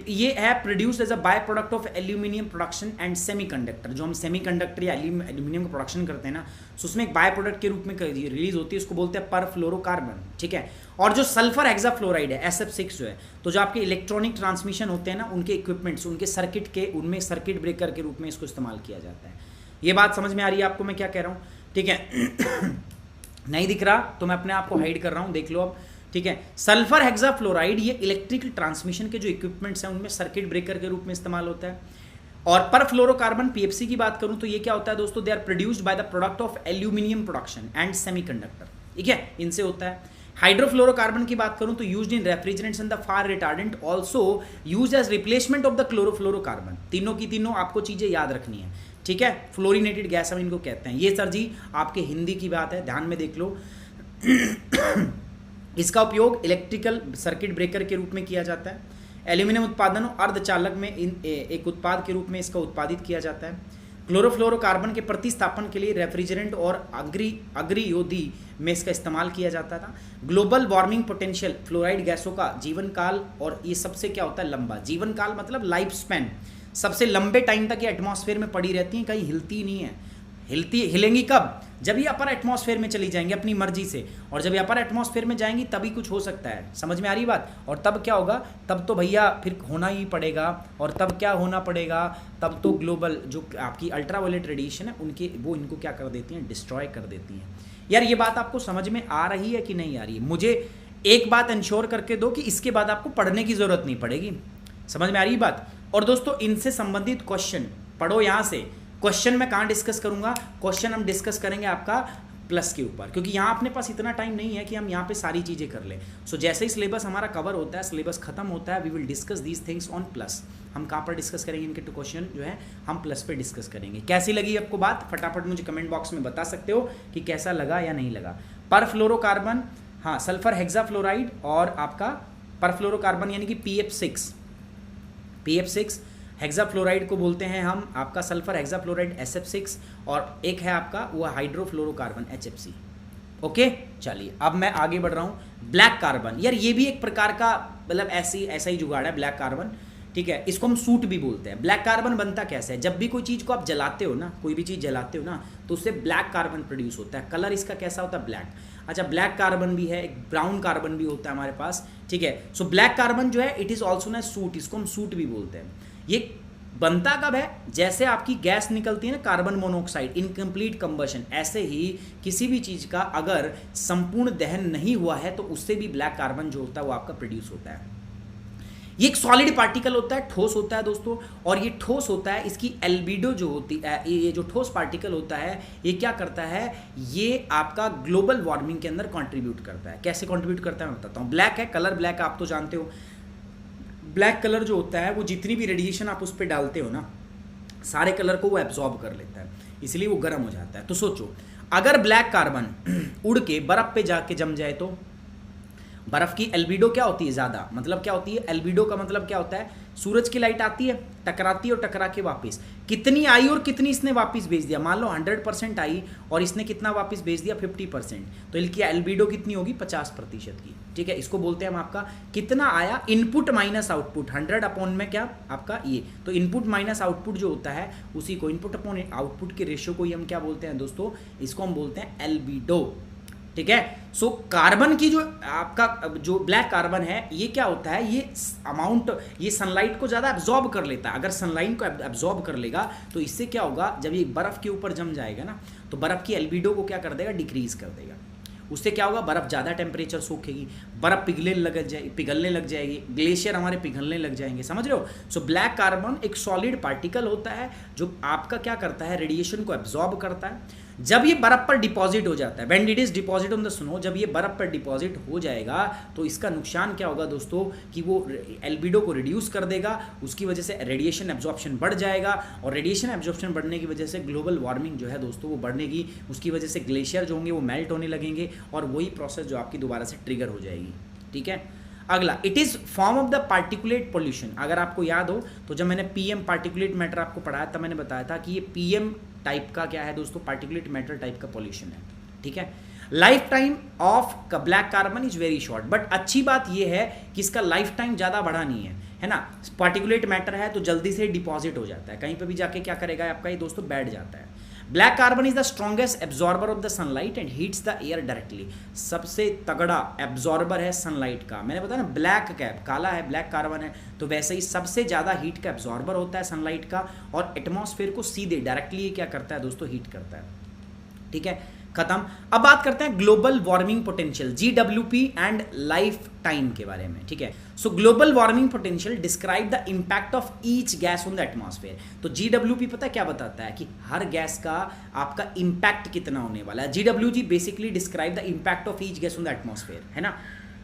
ये है produced as a by product of aluminium production and semiconductor. जो हम सेमीकंडक्टर या एल्यूमिनियम का प्रोडक्शन करते हैं ना, तो उसमें एक बाय प्रोडक्ट के रूप में रिलीज होती है, उसको बोलते हैं परफ्लोरोकार्बन, ठीक है। और जो सल्फर हेक्साफ्लोराइड है SF6 जो है, तो जो आपके इलेक्ट्रॉनिक ट्रांसमिशन होते हैं ना, उनके इक्विपमेंट्स, उनके सर्किट के, उनमें सर्किट ब्रेकर के रूप में इसको इस्तेमाल किया जाता है। ये बात समझ में आ रही है आपको मैं क्या कह रहा हूँ, ठीक है। नहीं दिख रहा तो मैं अपने आप को हाइड कर रहा हूं, देख लो अब, ठीक है। सल्फर हेक्साफ्लोराइड ये इलेक्ट्रिकल ट्रांसमिशन के जो इक्विपमेंट्स हैं उनमें सर्किट ब्रेकर के रूप में इस्तेमाल होता है। और परफ्लोरोकार्बन PFC की बात करूं तो ये क्या होता है दोस्तों, they are produced by the product of aluminium production and semiconductor, ठीक है, इनसे होता है। हाइड्रोफ्लोरोकार्बन की बात करूं तो used in refrigerants and the fire retardant, also used as replacement of the chlorofluorocarbon. तीनों की तीनों आपको चीजें याद रखनी है, ठीक है। फ्लोरिनेटेड गैस हम इनको कहते हैं। ये सर जी आपके हिंदी की बात है, ध्यान में देख लो। इसका उपयोग इलेक्ट्रिकल सर्किट ब्रेकर के रूप में किया जाता है। एल्यूमिनियम उत्पादन और अर्धचालक में एक उत्पाद के रूप में इसका उत्पादित किया जाता है। क्लोरोफ्लोरोकार्बन के प्रतिस्थापन के लिए रेफ्रिजरेंट और अग्रियोदी में इसका इस्तेमाल किया जाता था। ग्लोबल वार्मिंग पोटेंशियल, फ्लोराइड गैसों का जीवन काल, और ये सबसे क्या होता है, लंबा जीवन काल, मतलब लाइफ स्पैन, सबसे लंबे टाइम तक ये एटमॉस्फेयर में पड़ी रहती हैं, कहीं हिलती नहीं है। हिलेंगी कब? जब ये अपर एटमॉस्फेयर में चली जाएंगी अपनी मर्जी से, और जब ये अपर एटमॉस्फेयर में जाएंगी तभी कुछ हो सकता है। समझ में आ रही बात? और तब क्या होगा? तब तो भैया फिर होना ही पड़ेगा। और तब क्या होना पड़ेगा? तब तो ग्लोबल जो आपकी अल्ट्रावायलेट रेडिएशन है उनके, वो इनको क्या कर देती हैं, डिस्ट्रॉय कर देती हैं। यार ये बात आपको समझ में आ रही है कि नहीं आ रही है? मुझे एक बात इंश्योर करके दो कि इसके बाद आपको पढ़ने की ज़रूरत नहीं पड़ेगी। समझ में आ रही बात? और दोस्तों इनसे संबंधित क्वेश्चन पढ़ो यहाँ से। क्वेश्चन मैं कहाँ डिस्कस करूँगा? क्वेश्चन हम डिस्कस करेंगे आपका प्लस के ऊपर, क्योंकि यहाँ अपने पास इतना टाइम नहीं है कि हम यहाँ पे सारी चीज़ें कर लें। सो जैसे ही सिलेबस हमारा कवर होता है, सिलेबस खत्म होता है, we will discuss these things on plus. हम कहाँ पर डिस्कस करेंगे? इनके टू क्वेश्चन जो है हम प्लस पे डिस्कस करेंगे। कैसी लगी आपको बात? फटाफट मुझे कमेंट बॉक्स में बता सकते हो कि कैसा लगा या नहीं लगा। परफ्लोरोकार्बन, हाँ, सल्फर हेक्साफ्लोराइड और आपका परफ्लोरोकार्बन यानी कि PF6 हेक्साफ्लोराइड को बोलते हैं हम आपका सल्फर हेक्साफ्लोराइड SF6, और एक है आपका वो हाइड्रोफ्लोरोकार्बन HFC। ओके, चलिए अब मैं आगे बढ़ रहा हूँ। ब्लैक कार्बन, यार ये भी एक प्रकार का मतलब ऐसा ही जुगाड़ है ब्लैक कार्बन, ठीक है। इसको हम सूट भी बोलते हैं। ब्लैक कार्बन बनता कैसे है? जब भी कोई चीज़ को आप जलाते हो ना, कोई भी चीज़ जलाते हो ना, तो उससे ब्लैक कार्बन प्रोड्यूस होता है। कलर इसका कैसा होता है? ब्लैक। अच्छा, ब्लैक कार्बन भी है, एक ब्राउन कार्बन भी होता है हमारे पास, ठीक है। सो ब्लैक कार्बन जो है इट इज़ ऑल्सो ना सूट, इसको हम सूट भी बोलते हैं। ये बनता कब है? जैसे आपकी गैस निकलती है ना, कार्बन मोनोऑक्साइड, इनकम्प्लीट कंबशन, ऐसे ही किसी भी चीज़ का अगर संपूर्ण दहन नहीं हुआ है तो उससे भी ब्लैक कार्बन जो होता है वो आपका प्रोड्यूस होता है। ये एक सॉलिड पार्टिकल होता है, ठोस होता है दोस्तों, और ये ठोस होता है, इसकी एल्बिडो जो होती है, ये जो ठोस पार्टिकल होता है ये क्या करता है? ये आपका ग्लोबल वार्मिंग के अंदर कंट्रीब्यूट करता है। कैसे कंट्रीब्यूट करता है मैं बताता हूँ। ब्लैक है, कलर ब्लैक आप तो जानते हो। ब्लैक कलर जो होता है वो जितनी भी रेडिएशन आप उस पर डालते हो ना, सारे कलर को वो एब्जॉर्ब कर लेता है, इसलिए वो गर्म हो जाता है। तो सोचो अगर ब्लैक कार्बन उड़ के बर्फ पे जाके जम जाए तो बर्फ की एल्बिडो क्या होती है? ज़्यादा। मतलब क्या होती है एल्बिडो का? मतलब क्या होता है? सूरज की लाइट आती है, टकराती है और टकरा के वापस कितनी आई और कितनी इसने वापस भेज दिया। मान लो 100% आई और इसने कितना वापस भेज दिया? 50%। तो इनकी एल्बिडो कितनी होगी? 50% की, ठीक है। इसको बोलते हैं हम आपका कितना आया, इनपुट माइनस आउटपुट, 100 अपॉन में क्या आपका ये, तो इनपुट माइनस आउटपुट जो होता है उसी को, इनपुट अपॉन आउटपुट के रेशियो को ही हम क्या बोलते हैं दोस्तों? इसको हम बोलते हैं एल्बिडो, ठीक है। सो कार्बन की जो आपका जो ब्लैक कार्बन है ये क्या होता है? ये अमाउंट, ये सनलाइट को ज़्यादा एब्जॉर्ब कर लेता है। अगर सनलाइट को एब्जॉर्ब कर लेगा तो इससे क्या होगा? जब ये बर्फ़ के ऊपर जम जाएगा ना, तो बर्फ़ की एल्बिडो को क्या कर देगा? डिक्रीज कर देगा। उससे क्या होगा? बर्फ़ ज़्यादा टेम्परेचर सूखेगी, बर्फ़ पिघलने लग जाएगी, ग्लेशियर हमारे पिघलने लग जाएंगे। समझ रहे हो? सो ब्लैक कार्बन एक सॉलिड पार्टिकल होता है जो आपका क्या करता है? रेडिएशन को एब्जॉर्ब करता है। जब ये बर्फ़ पर डिपॉजिट हो जाता है, when it is deposit on the snow, जब ये बर्फ़ पर डिपॉजिट हो जाएगा तो इसका नुकसान क्या होगा दोस्तों? कि वो एल्बिडो को रिड्यूस कर देगा, उसकी वजह से रेडिएशन एब्जॉर्प्शन बढ़ जाएगा, और रेडिएशन एब्जॉर्प्शन बढ़ने की वजह से ग्लोबल वार्मिंग जो है दोस्तों वो बढ़नेगी। उसकी वजह से ग्लेशियर जो होंगे वो मेल्ट होने लगेंगे, और वही प्रोसेस जो आपकी दोबारा से ट्रिगर हो जाएगी, ठीक है। अगला, it is form of the particulate pollution. अगर आपको याद हो तो जब मैंने PM पार्टिकुलेट मैटर आपको पढ़ाया तब मैंने बताया था कि ये PM टाइप का क्या है दोस्तों? पार्टिकुलेट मैटर टाइप का पोल्यूशन है, ठीक है। Life time of black carbon is very short, but अच्छी बात ये है कि इसका लाइफ टाइम ज़्यादा बड़ा नहीं है ना। पार्टिकुलेट मैटर है तो जल्दी से डिपॉजिट हो जाता है, कहीं पर भी जाके क्या करेगा आपका ये दोस्तों? बैठ जाता है। Black carbon is the strongest absorber of the sunlight and heats the air directly. सबसे तगड़ा एब्जॉर्बर है सनलाइट का। मैंने बताया ना, ब्लैक कैप काला है, ब्लैक कार्बन है, तो वैसे ही सबसे ज़्यादा हीट का एब्जॉर्बर होता है सनलाइट का, और एटमॉस्फेयर को सीधे डायरेक्टली क्या करता है दोस्तों? हीट करता है, ठीक है। खत्म। अब बात करते हैं global warming potential, GWP and life time के बारे में, ठीक है। सो global warming potential describe the impact of each gas on the atmosphere. तो GWP पता है क्या बताता है? कि हर गैस का आपका इम्पैक्ट कितना होने वाला है। GWP basically describe the impact of each gas on the atmosphere, है ना।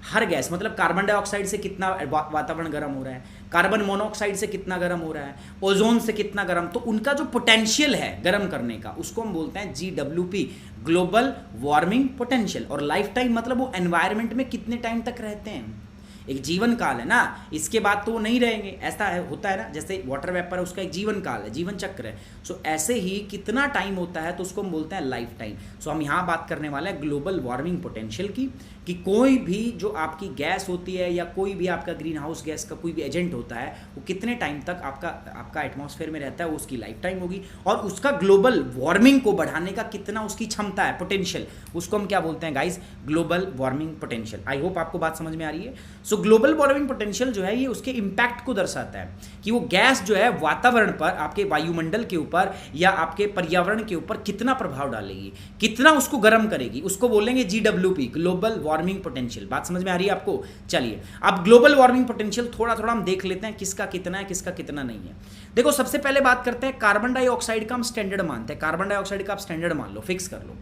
हर गैस मतलब कार्बन डाइऑक्साइड से कितना वातावरण गर्म हो रहा है, कार्बन मोनोऑक्साइड से कितना गर्म हो रहा है, ओजोन से कितना गर्म, तो उनका जो पोटेंशियल है गर्म करने का उसको हम बोलते हैं GWP, ग्लोबल वार्मिंग पोटेंशियल। और लाइफ टाइम मतलब वो एनवायरनमेंट में कितने टाइम तक रहते हैं, एक जीवन काल है ना, इसके बाद तो वो नहीं रहेंगे, ऐसा है, होता है ना, जैसे वाटर वेपर है उसका एक जीवन काल है, जीवन चक्र है। सो ऐसे ही कितना टाइम होता है तो उसको हम बोलते हैं लाइफ टाइम। सो हम यहाँ बात करने वाले हैं ग्लोबल वार्मिंग पोटेंशियल की, कि कोई भी जो आपकी गैस होती है या कोई भी आपका ग्रीन हाउस गैस का कोई भी एजेंट होता है वो कितने टाइम तक आपका एटमॉस्फेयर में रहता है, वो उसकी लाइफ टाइम होगी, और उसका ग्लोबल वार्मिंग को बढ़ाने का कितना उसकी क्षमता है, पोटेंशियल, उसको हम क्या बोलते हैं guys, global warming potential. I hope आपको बात समझ में आ रही है। सो ग्लोबल वार्मिंग पोटेंशियल जो है ये उसके इंपैक्ट को दर्शाता है कि वो गैस जो है वातावरण पर, आपके वायुमंडल के ऊपर या आपके पर्यावरण के ऊपर कितना प्रभाव डालेगी, कितना उसको गर्म करेगी, उसको बोलेंगे GWP, ग्लोबल वार्मिंग पोटेंशियल। बात समझ में आ रही है आपको? चलिए अब ग्लोबल वार्मिंग पोटेंशियल थोड़ा थोड़ा हम देख लेते हैं किसका कितना है, किसका कितना नहीं है। देखो सबसे पहले बात करते हैं कार्बन डाइऑक्साइड का हम स्टैंडर्ड मानते हैं, कार्बन डाइऑक्साइड का आप स्टैंडर्ड मान लो, फिक्स कर लो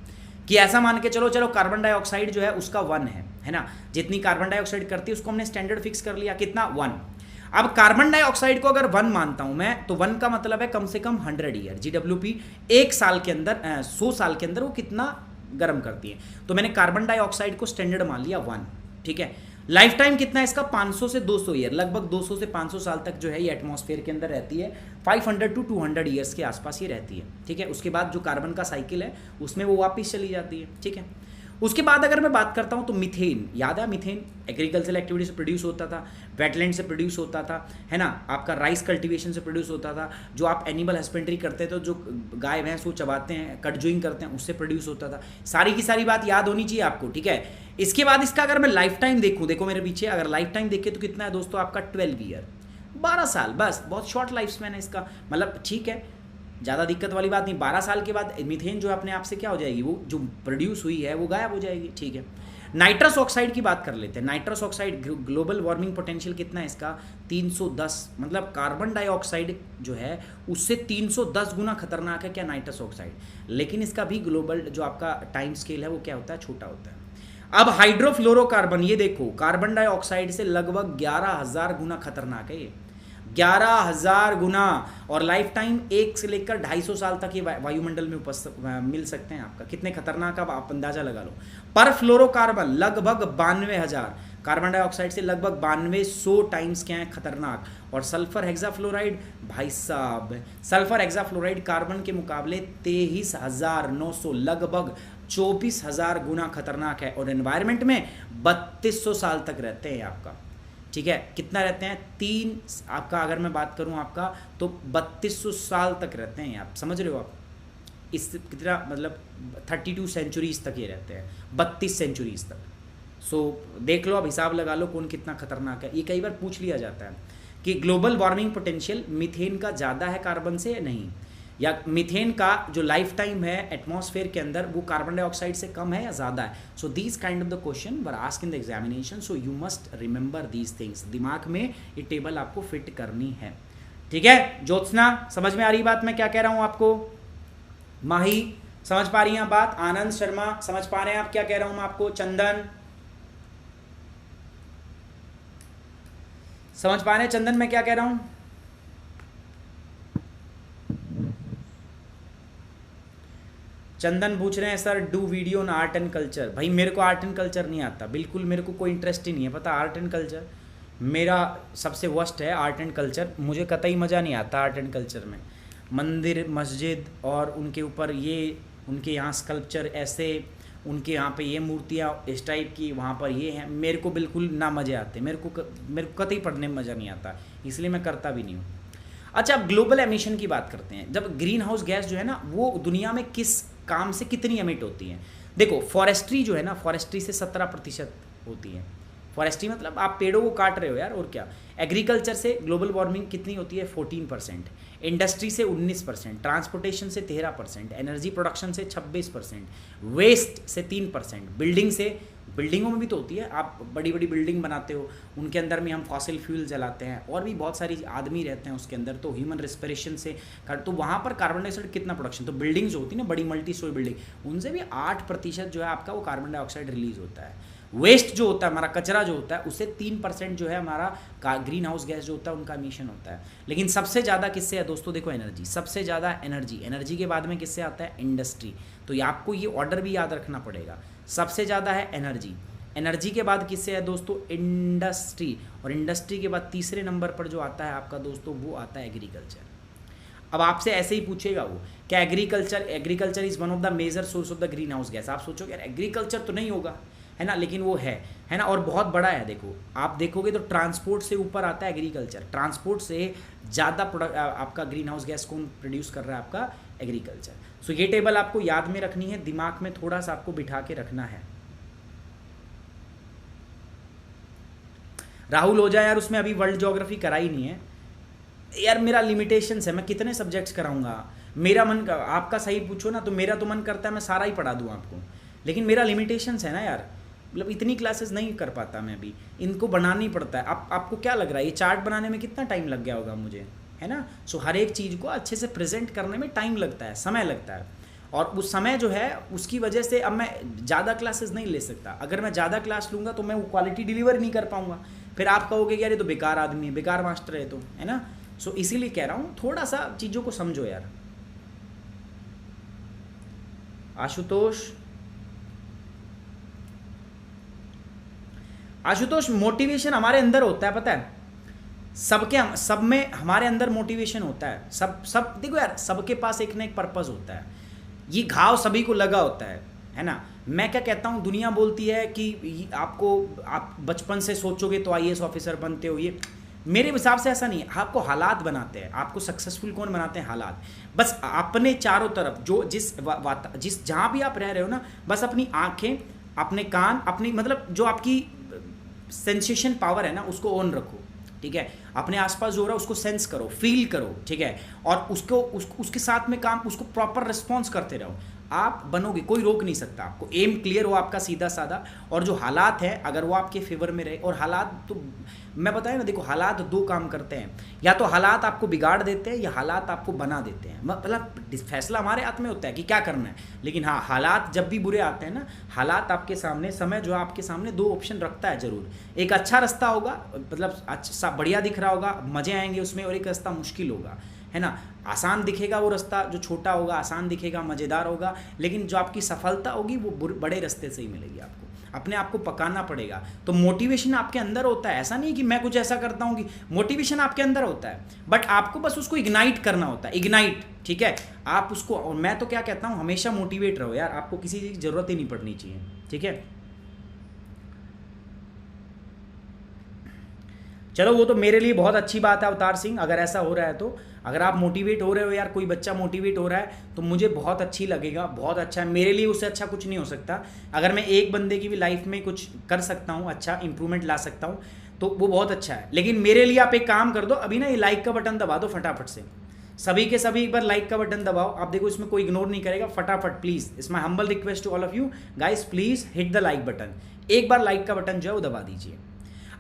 कि ऐसा मान के चलो कार्बन डाइऑक्साइड जो है उसका 1 है ना, जितनी कार्बन डाइऑक्साइड करती है उसको हमने स्टैंडर्ड फिक्स कर लिया, कितना 1। अब कार्बन डाइऑक्साइड को अगर 1 मानता हूं मैं, तो 1 का मतलब है कम से कम 100 ईयर, GWP 1 साल के अंदर 100 साल के अंदर वो कितना गर्म करती है। तो मैंने कार्बन डाइऑक्साइड को स्टैंडर्ड मान लिया 1, ठीक है। लाइफ टाइम कितना है इसका, 500 से 200 ईयर, लगभग 200 से 500 साल तक जो है ये एटमॉस्फेयर के अंदर रहती है, 500 टू 200 ईयर्स के आसपास ये रहती है, ठीक है। उसके बाद जो कार्बन का साइकिल है उसमें वो वापस चली जाती है, ठीक है। उसके बाद अगर मैं बात करता हूं तो मीथेन, याद है मीथेन एग्रीकल्चरल एक्टिविटी से प्रोड्यूस होता था, वेटलैंड से प्रोड्यूस होता था, है ना, आपका राइस कल्टीवेशन से प्रोड्यूस होता था, जो आप एनिमल हस्बेंड्री करते थे, जो गाय भैंस वो चबाते हैं, कटजुइंग करते हैं, उससे प्रोड्यूस होता था। सारी की सारी बात याद होनी चाहिए आपको, ठीक है। इसके बाद इसका अगर मैं लाइफ टाइम देखूँ, देखो मेरे पीछे अगर लाइफ टाइम देखे तो कितना है दोस्तों आपका 12 ईयर, 12 साल, बस बहुत शॉर्ट लाइफ स्पैन है इसका, मतलब ठीक है, ज़्यादा दिक्कत वाली बात नहीं। 12 साल के बाद मीथेन जो अपने आप से क्या हो जाएगी, वो जो प्रोड्यूस हुई है वो गायब हो जाएगी, ठीक है। नाइट्रस ऑक्साइड की बात कर लेते हैं। Nitrous oxide global warming potential कितना है इसका, 310, मतलब कार्बन डाइऑक्साइड जो है उससे 310 गुना खतरनाक है क्या नाइट्रस ऑक्साइड, लेकिन इसका भी ग्लोबल जो आपका टाइम स्केल है वो क्या होता है, छोटा होता है। अब हाइड्रोफ्लोरोकार्बन, ये देखो कार्बन डाइऑक्साइड से लगभग 11,000 गुना खतरनाक है ये, 11,000 गुना, और लाइफ टाइम 1 से लेकर 250 साल तक ये वायुमंडल में मिल सकते हैं आपका, कितने खतरनाक आप अंदाजा लगा लो। पर फ्लोरोकार्बन लगभग 92,000, कार्बन डाइऑक्साइड से लगभग 9200 टाइम्स क्या है खतरनाक। और सल्फर हेक्साफ्लोराइड, भाई साहब सल्फर हेक्साफ्लोराइड कार्बन के मुकाबले 23,900, लगभग 24,000 गुना खतरनाक है, और एनवायरनमेंट में 3200 साल तक रहते हैं आपका, ठीक है। कितना रहते हैं, 3 आपका, अगर मैं बात करूं आपका तो 3200 साल तक रहते हैं आप, समझ रहे हो आप, इस कितना मतलब 32 सेंचुरीज तक ये रहते हैं, 32 सेंचुरीज तक। सो देख लो, अब हिसाब लगा लो कौन कितना खतरनाक है। ये कई बार पूछ लिया जाता है कि ग्लोबल वार्मिंग पोटेंशियल मीथेन का ज़्यादा है कार्बन से या नहीं, या मीथेन का जो लाइफ टाइम है एटमॉस्फेयर के अंदर वो कार्बन डाइऑक्साइड से कम है या ज़्यादा है। So these kind of the question were asked in the examination, so you must remember these things, दिमाग में ये टेबल आपको फिट करनी है, ठीक है। ज्योत्सना समझ में आ रही बात मैं क्या कह रहा हूँ आपको, माही समझ पा रही हैं बात, आनंद शर्मा समझ पा रहे हैं आप क्या कह रहा हूँ मैं आपको, चंदन समझ पा रहे हैं, चंदन मैं क्या कह रहा हूँ, चंदन पूछ रहे हैं sir do video on art and culture. भाई मेरे को आर्ट एंड कल्चर नहीं आता, बिल्कुल मेरे को कोई इंटरेस्ट ही नहीं है, पता आर्ट एंड कल्चर मेरा सबसे वर्स्ट है। आर्ट एंड कल्चर मुझे कतई मज़ा नहीं आता आर्ट एंड कल्चर में, मंदिर मस्जिद और उनके ऊपर ये उनके यहाँ स्कल्पचर ऐसे, उनके यहाँ पे ये मूर्तियाँ इस टाइप की, वहाँ पर ये हैं, मेरे को बिल्कुल ना मज़े आते, मेरे को कतई पढ़ने में मज़ा नहीं आता, इसलिए मैं करता भी नहीं हूँ। अच्छा अब ग्लोबल एमिशन की बात करते हैं। जब ग्रीन हाउस गैस जो है ना वो दुनिया में किस काम से कितनी एमिट होती है, देखो फॉरेस्ट्री जो है ना, फॉरेस्ट्री से 17% होती है। फॉरेस्ट्री मतलब आप पेड़ों को काट रहे हो यार, और क्या। एग्रीकल्चर से ग्लोबल वार्मिंग कितनी होती है, 14%। इंडस्ट्री से 19%, ट्रांसपोर्टेशन से 13%, एनर्जी प्रोडक्शन से 26%, वेस्ट से 3%, बिल्डिंग से, बिल्डिंगों में भी तो होती है, आप बड़ी बड़ी बिल्डिंग बनाते हो उनके अंदर में हम फॉसिल फ्यूल जलाते हैं, और भी बहुत सारी आदमी रहते हैं उसके अंदर, तो ह्यूमन रेस्पिरेशन से तो वहाँ पर कार्बन डाइऑक्साइड कितना प्रोडक्शन, तो बिल्डिंग्स जो होती है ना बड़ी मल्टी स्टोरी बिल्डिंग, उनसे भी 8% जो है आपका वो कार्बन डाइऑक्साइड रिलीज होता है। वेस्ट जो होता है हमारा कचरा जो होता है उससे 3% जो है हमारा ग्रीन हाउस गैस जो होता है उनका एमिशन होता है। लेकिन सबसे ज़्यादा किससे है दोस्तों, देखो एनर्जी, सबसे ज़्यादा एनर्जी के बाद में किससे आता है, इंडस्ट्री। तो ये आपको ये ऑर्डर भी याद रखना पड़ेगा, सबसे ज़्यादा है एनर्जी, एनर्जी के बाद किससे है दोस्तों, इंडस्ट्री, और इंडस्ट्री के बाद तीसरे नंबर पर जो आता है आपका दोस्तों वो आता है एग्रीकल्चर। अब आपसे ऐसे ही पूछेगा वो क्या agriculture is one of the major source of the green house gas. आप सोचोगे यार एग्रीकल्चर तो नहीं होगा, है ना, लेकिन वो है ना, और बहुत बड़ा है। देखो आप देखोगे तो ट्रांसपोर्ट से ऊपर आता है एग्रीकल्चर, ट्रांसपोर्ट से ज़्यादा आपका ग्रीन हाउस गैस कौन प्रोड्यूस कर रहा है, आपका एग्रीकल्चर। सो ये टेबल आपको याद में रखनी है, दिमाग में थोड़ा सा आपको बिठा के रखना है। राहुल हो जाए यार, उसमें अभी वर्ल्ड ज्योग्राफी करा ही नहीं है यार, मेरा लिमिटेशंस है, मैं कितने सब्जेक्ट्स कराऊंगा। मेरा मन, आपका सही पूछो ना तो मेरा तो मन करता है मैं सारा ही पढ़ा दूँ आपको, लेकिन मेरा लिमिटेशंस है ना यार, मतलब इतनी क्लासेस नहीं कर पाता मैं अभी, इनको बनाना ही पड़ता है। आपको क्या लग रहा है ये चार्ट बनाने में कितना टाइम लग गया होगा मुझे, है ना। सो हर एक चीज़ को अच्छे से प्रेजेंट करने में टाइम लगता है, समय लगता है, और उस समय जो है उसकी वजह से अब मैं ज़्यादा क्लासेस नहीं ले सकता। अगर मैं ज़्यादा क्लास लूँगा तो मैं वो क्वालिटी डिलीवर नहीं कर पाऊँगा, फिर आप कहोगे यार ये तो बेकार आदमी है, बेकार मास्टर है, तो है ना। सो इसीलिए कह रहा हूँ थोड़ा सा चीज़ों को समझो यार। आशुतोष मोटिवेशन हमारे अंदर होता है, पता है, सब में हमारे अंदर मोटिवेशन होता है। सब देखो यार, सबके पास एक ना एक पर्पस होता है, ये घाव सभी को लगा होता है ना। मैं क्या कहता हूँ, दुनिया बोलती है कि आप बचपन से सोचोगे तो आईएएस ऑफिसर बनते हो, ये मेरे हिसाब से ऐसा नहीं है। आपको हालात बनाते हैं, आपको सक्सेसफुल कौन बनाते हैं, हालात। बस अपने चारों तरफ जो जिस जहाँ भी आप रह रहे हो ना, बस अपनी आंखें, अपने कान, अपनी मतलब जो आपकी सेंसेशन पावर है ना उसको ऑन रखो, ठीक है। अपने आसपास जो हो रहा है उसको सेंस करो, फील करो, ठीक है, और उसके साथ में काम, उसको प्रॉपर रिस्पॉन्स करते रहो। आप बनोगे, कोई रोक नहीं सकता आपको। एम क्लियर हो आपका सीधा साधा, और जो हालात है अगर वो आपके फेवर में रहे, और हालात तो मैं बताया ना, देखो हालात दो काम करते हैं, या तो हालात आपको बिगाड़ देते हैं या हालात आपको बना देते हैं। मतलब फैसला हमारे हाथ में होता है कि क्या करना है, लेकिन हाँ हालात जब भी बुरे आते हैं ना, हालात आपके सामने, समय जो आपके सामने दो ऑप्शन रखता है जरूर। एक अच्छा रास्ता होगा, मतलब अच्छा बढ़िया दिख रहा होगा, मजे आएंगे उसमें, और एक रास्ता मुश्किल होगा, है ना। आसान दिखेगा वो रास्ता जो छोटा होगा, आसान दिखेगा, मज़ेदार होगा, लेकिन जो आपकी सफलता होगी वो बड़े रास्ते से ही मिलेगी आपको। अपने आप को पकाना पड़ेगा। तो मोटिवेशन आपके अंदर होता है, ऐसा नहीं कि मैं कुछ ऐसा करता हूँ कि मोटिवेशन आपके अंदर होता है, बट आपको बस उसको इग्नाइट करना होता है, इग्नाइट, ठीक है। आप उसको, और मैं तो क्या कहता हूँ, हमेशा मोटिवेट रहो यार, आपको किसी चीज़ की ज़रूरत ही नहीं पड़नी चाहिए, ठीक है। चलो वो तो मेरे लिए बहुत अच्छी बात है अवतार सिंह, अगर ऐसा हो रहा है तो, अगर आप मोटिवेट हो रहे हो यार, कोई बच्चा मोटिवेट हो रहा है तो मुझे बहुत अच्छी लगेगा, बहुत अच्छा है। मेरे लिए उससे अच्छा कुछ नहीं हो सकता। अगर मैं एक बंदे की भी लाइफ में कुछ कर सकता हूँ, अच्छा इंप्रूवमेंट ला सकता हूँ, तो वो बहुत अच्छा है। लेकिन मेरे लिए आप एक काम कर दो, अभी ना ये लाइक का बटन दबा दो फटाफट से, सभी के सभी एक बार लाइक का बटन दबाओ। आप देखो इसमें कोई इग्नोर नहीं करेगा, फटाफट please, it's my humble request to all of you guys, please hit the like button. एक बार लाइक का बटन जो है वो दबा दीजिए।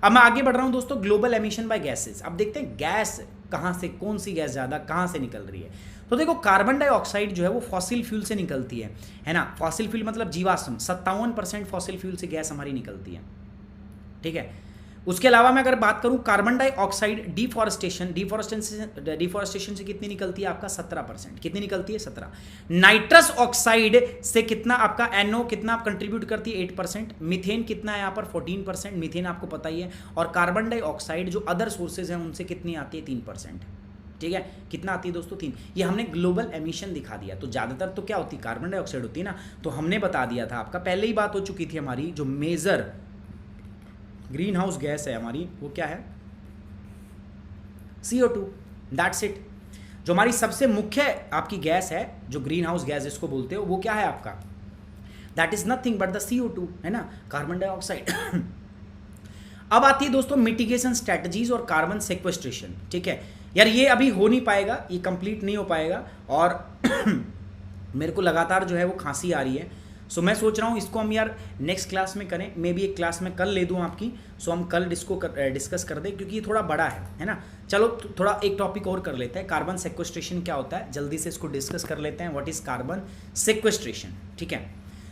अब मैं आगे बढ़ रहा हूं दोस्तों, ग्लोबल एमिशन बाय गैसेस। अब देखते हैं गैस कहां से, कौन सी गैस ज़्यादा कहां से निकल रही है। तो देखो कार्बन डाइऑक्साइड जो है वो फॉसिल फ्यूल से निकलती है ना। फॉसिल फ्यूल मतलब जीवाश्म, 57% फॉसिल फ्यूल से गैस हमारी निकलती है, ठीक है। उसके अलावा मैं अगर बात करूं कार्बन डाइऑक्साइड डिफॉरेस्टेशन से कितनी निकलती है आपका, 17%। कितनी निकलती है, 17। नाइट्रस ऑक्साइड से कितना आपका NO कितना कंट्रीब्यूट करती है, 8%। मीथेन कितना है यहाँ पर, 14%। मीथेन आपको पता ही है। और कार्बन डाइऑक्साइड जो अदर सोर्सेज हैं उनसे कितनी आती है, 3%, ठीक है। कितना आती है दोस्तों, 3। ये हमने ग्लोबल एमिशन दिखा दिया। तो ज़्यादातर तो क्या होती है, कार्बन डाइऑक्साइड होती है ना। तो हमने बता दिया था, आपका पहले ही बात हो चुकी थी हमारी, जो मेजर ग्रीन हाउस गैस है हमारी वो क्या है, CO2, दैट्स इट। जो हमारी सबसे मुख्य आपकी गैस है, जो ग्रीन हाउस गैस जिसको बोलते हो, वो क्या है आपका, that is nothing but the CO2, है ना, कार्बन डाइऑक्साइड। अब आती है दोस्तों मिटिगेशन स्ट्रेटजीज और कार्बन सेक्वेस्ट्रेशन, ठीक है। यार ये अभी हो नहीं पाएगा, ये कंप्लीट नहीं हो पाएगा, और मेरे को लगातार जो है वो खांसी आ रही है। सो मैं सोच रहा हूँ इसको हम यार नेक्स्ट क्लास में करें, मे बी एक क्लास में कल ले दूँ आपकी। सो हम कल इसको डिस्कस कर दें, क्योंकि ये थोड़ा बड़ा है ना। चलो थोड़ा एक टॉपिक और कर लेते हैं, कार्बन सेक्वेस्ट्रेशन क्या होता है, जल्दी से इसको डिस्कस कर लेते हैं। व्हाट इज कार्बन सेक्वेस्ट्रेशन, ठीक है।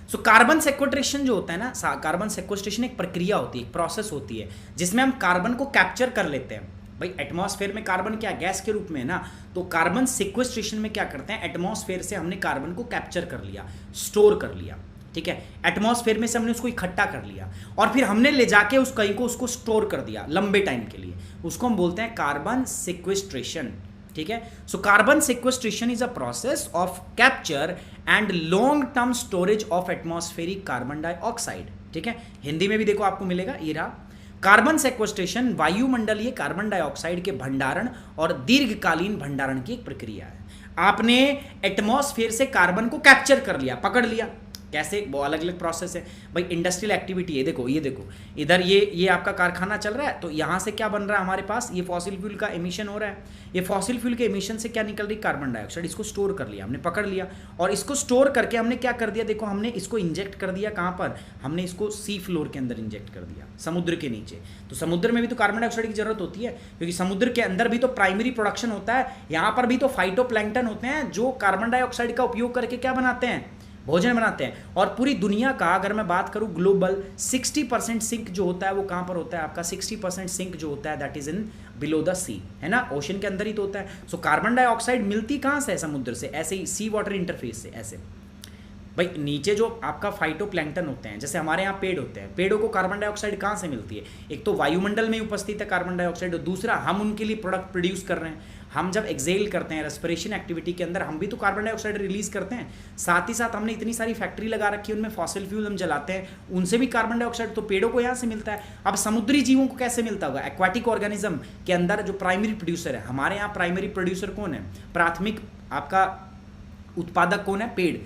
सो कार्बन सेक्वेस्ट्रेशन जो होता है ना, कार्बन सेक्वेस्ट्रेशन एक प्रक्रिया होती है, एक प्रोसेस होती है, जिसमें हम कार्बन को कैप्चर कर लेते हैं। भाई एटमॉस्फेयर में कार्बन क्या गैस के रूप में है ना, तो कार्बन सिक्वेस्ट्रेशन में क्या करते हैं, एटमॉस्फेयर से हमने कार्बन को कैप्चर कर लिया, स्टोर कर लिया, ठीक है, एटमॉस्फेयर में से हमने उसको इकट्ठा कर लिया और फिर हमने ले जाके उस कहीं को उसको स्टोर कर दिया लंबे टाइम के लिए, उसको हम बोलते हैं कार्बन सिक्वेस्ट्रेशन। ठीक है, so carbon sequestration is a process of capture and long term storage of atmospheric carbon dioxide. ठीक है, हिंदी में भी देखो आपको मिलेगा, ये रहा कार्बन सेक्वेस्ट्रेशन, वायुमंडलीय कार्बन डाइऑक्साइड के भंडारण और दीर्घकालीन भंडारण की एक प्रक्रिया है। आपने एटमॉस्फेयर से कार्बन को कैप्चर कर लिया, पकड़ लिया, कैसे, वो अलग अलग प्रोसेस है भाई। इंडस्ट्रियल एक्टिविटी है, देखो ये देखो इधर ये आपका कारखाना चल रहा है, तो यहाँ से क्या बन रहा है हमारे पास, ये फॉसिल फ्यूल का एमिशन हो रहा है, ये फॉसिल फ्यूल के एमिशन से क्या निकल रही, कार्बन डाइऑक्साइड, इसको स्टोर कर लिया हमने, पकड़ लिया, और इसको स्टोर करके हमने क्या कर दिया, देखो हमने इसको इंजेक्ट कर दिया कहाँ पर, हमने इसको सी फ्लोर के अंदर इंजेक्ट कर दिया, समुद्र के नीचे। तो समुद्र में भी तो कार्बन डाइऑक्साइड की जरूरत होती है, क्योंकि समुद्र के अंदर भी तो प्राइमरी प्रोडक्शन होता है, यहाँ पर भी तो फाइटोप्लैंक्टन होते हैं जो कार्बन डाइऑक्साइड का उपयोग करके क्या बनाते हैं, भोजन बनाते हैं। और पूरी दुनिया का अगर मैं बात करूं ग्लोबल 60% सिंक जो होता है वो कहां पर होता है आपका, 60% सिंक जो होता है that is in below the sea, है ना, ओशन के अंदर ही तो होता है। सो कार्बन डाइऑक्साइड मिलती कहां से है, समुद्र से, ऐसे ही सी वाटर इंटरफेस से, ऐसे भाई नीचे जो आपका फाइटोप्लैंक्टन होते हैं, जैसे हमारे यहाँ पेड़ होते हैं, पेड़ों को कार्बन डाइऑक्साइड कहाँ से मिलती है, एक तो वायुमंडल में उपस्थित है कार्बन डाइऑक्साइड, और दूसरा हम उनके लिए प्रोडक्ट प्रोड्यूस कर रहे हैं। हम जब एक्सेल करते हैं रेस्पिरेशन एक्टिविटी के अंदर, हम भी तो कार्बन डाइऑक्साइड रिलीज करते हैं, साथ ही साथ हमने इतनी सारी फैक्ट्री लगा रखी है, उनमें फॉसिल फ्यूल हम जलाते हैं, उनसे भी कार्बन डाइऑक्साइड, तो पेड़ों को यहाँ से मिलता है। अब समुद्री जीवों को कैसे मिलता होगा, एक्वाटिक ऑर्गेनिज्म के अंदर जो प्राइमरी प्रोड्यूसर है, हमारे यहाँ प्राइमरी प्रोड्यूसर कौन है, प्राथमिक आपका उत्पादक कौन है, पेड़।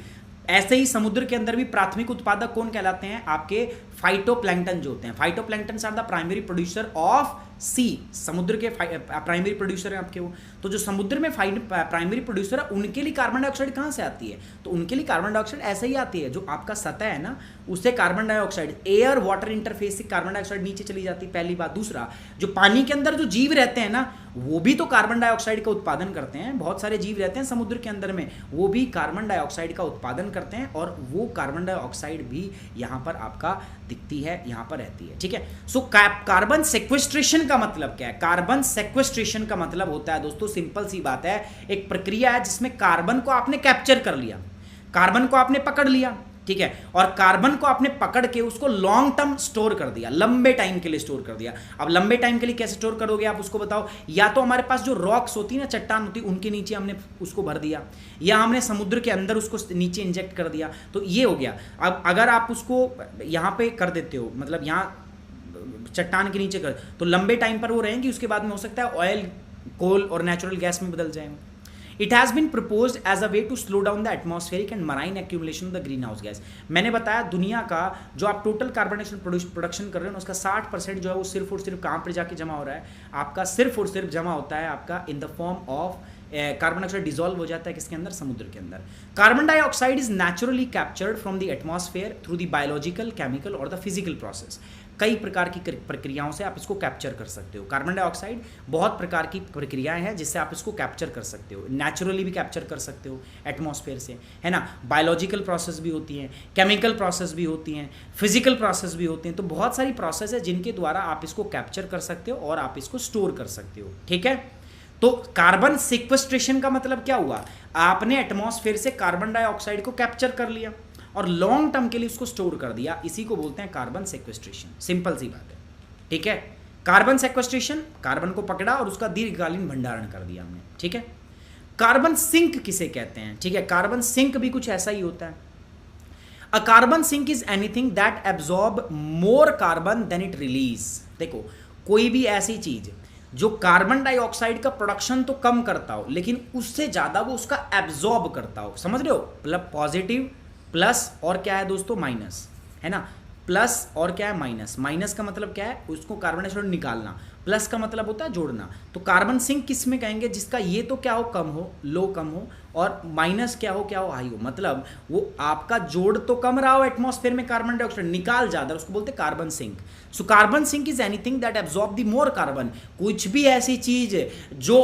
ऐसे ही समुद्र के अंदर भी प्राथमिक उत्पादक कौन कहलाते हैं, आपके फाइटोप्लैंक्टन जो होते हैं। Phytoplankton are the primary producer of sea, समुद्र के प्राइमरी प्रोड्यूसर हैं आपके वो। तो जो समुद्र में प्राइमरी प्रोड्यूसर है, उनके लिए कार्बन डाइऑक्साइड कहाँ से आती है, तो उनके लिए कार्बन डाइऑक्साइड ऐसे ही आती है, जो आपका सतह है ना, उससे carbon dioxide, air water interface से कार्बन डाइऑक्साइड नीचे चली जाती है, पहली बात। दूसरा, जो पानी के अंदर जो जीव रहते हैं ना, वो भी तो कार्बन डाइऑक्साइड का उत्पादन करते हैं, बहुत सारे जीव रहते हैं समुद्र के अंदर में, वो भी कार्बन डाइऑक्साइड का उत्पादन करते हैं, और वो कार्बन डाइऑक्साइड भी यहाँ पर आपका दिखती है, यहाँ पर रहती है। ठीक है, सो कार्बन सेक्वेस्ट्रेशन का मतलब क्या है, कार्बन सेक्वेस्ट्रेशन का मतलब होता है दोस्तों, सिंपल सी बात है, एक प्रक्रिया है जिसमें कार्बन को आपने कैप्चर कर लिया, कार्बन को आपने पकड़ लिया, ठीक है, और कार्बन को आपने पकड़ के उसको लॉन्ग टर्म स्टोर कर दिया, लंबे टाइम के लिए स्टोर कर दिया। अब लंबे टाइम के लिए कैसे स्टोर करोगे आप, उसको बताओ। या तो हमारे पास जो रॉक्स होती है ना, चट्टान होती है, उनके नीचे हमने उसको भर दिया, या हमने समुद्र के अंदर उसको नीचे इंजेक्ट कर दिया, तो ये हो गया। अब अगर आप उसको यहाँ पे कर देते हो, मतलब यहाँ चट्टान के नीचे कर, तो लंबे टाइम पर वो रहेंगी, उसके बाद में हो सकता है ऑयल, कोल और नेचुरल गैस में बदल जाएंगे। It has been proposed as a way to slow down the atmospheric and marine accumulation of the greenhouse gas। मैंने बताया दुनिया का जो आप टोटल कार्बन डाइऑक्साइड प्रोडक्शन कर रहे हो, उसका 60% जो है वो सिर्फ और सिर्फ कहाँ पर जाके जमा हो रहा है, आपका सिर्फ और सिर्फ जमा होता है आपका in the form of carbon dioxide dissolve हो जाता है किसके अंदर, समुद्र के अंदर। Carbon dioxide is naturally captured from the atmosphere through the biological, chemical और द फिजिकल प्रोसेस। कई प्रकार की प्रक्रियाओं से आप इसको कैप्चर कर सकते हो। कार्बन डाइऑक्साइड बहुत प्रकार की प्रक्रियाएं हैं जिससे आप इसको कैप्चर कर सकते हो। नेचुरली भी कैप्चर कर सकते हो एटमॉस्फेयर से, है ना, बायोलॉजिकल प्रोसेस भी होती हैं, केमिकल प्रोसेस भी होती हैं, फिजिकल प्रोसेस भी होती हैं। तो बहुत सारी प्रोसेस है जिनके द्वारा आप इसको कैप्चर कर सकते हो और आप इसको स्टोर कर सकते हो। ठीक है, तो कार्बन सिक्वेस्ट्रेशन का मतलब क्या हुआ, आपने एटमॉस्फेयर से कार्बन डाइऑक्साइड को कैप्चर कर लिया और लॉन्ग टर्म के लिए उसको स्टोर कर दिया, इसी को बोलते हैं कार्बन सेक्वेस्ट्रेशन। सिंपल सी बात है। ठीक है, कार्बन सेक्वेस्ट्रेशन, कार्बन को पकड़ा और उसका दीर्घकालीन भंडारण कर दिया हमने। ठीक है, कार्बन सिंक किसे कहते हैं, ठीक है, कार्बन सिंक भी कुछ ऐसा ही होता है। A carbon sink is anything that absorb more carbon than it release. देखो, कोई भी ऐसी चीज जो कार्बन डाइऑक्साइड का प्रोडक्शन तो कम करता हो, लेकिन उससे ज्यादा वो उसका एब्जॉर्ब करता हो, समझ रहे हो, मतलब पॉजिटिव प्लस और क्या है दोस्तों, माइनस, है ना, प्लस और क्या है, माइनस। माइनस का मतलब क्या है, उसको कार्बन डाइऑक्साइड निकालना, प्लस का मतलब होता है जोड़ना। तो कार्बन सिंक किस में कहेंगे, जिसका ये तो क्या हो, कम हो, लो कम हो, और माइनस क्या हो, हाई हो, मतलब वो आपका जोड़ तो कम रहा हो एटमॉस्फेयर में कार्बन डाइऑक्साइड, निकाल ज्यादा, उसको बोलते हैं carbon sink. So carbon sink is anything that absorb the more carbon. कुछ भी ऐसी चीज जो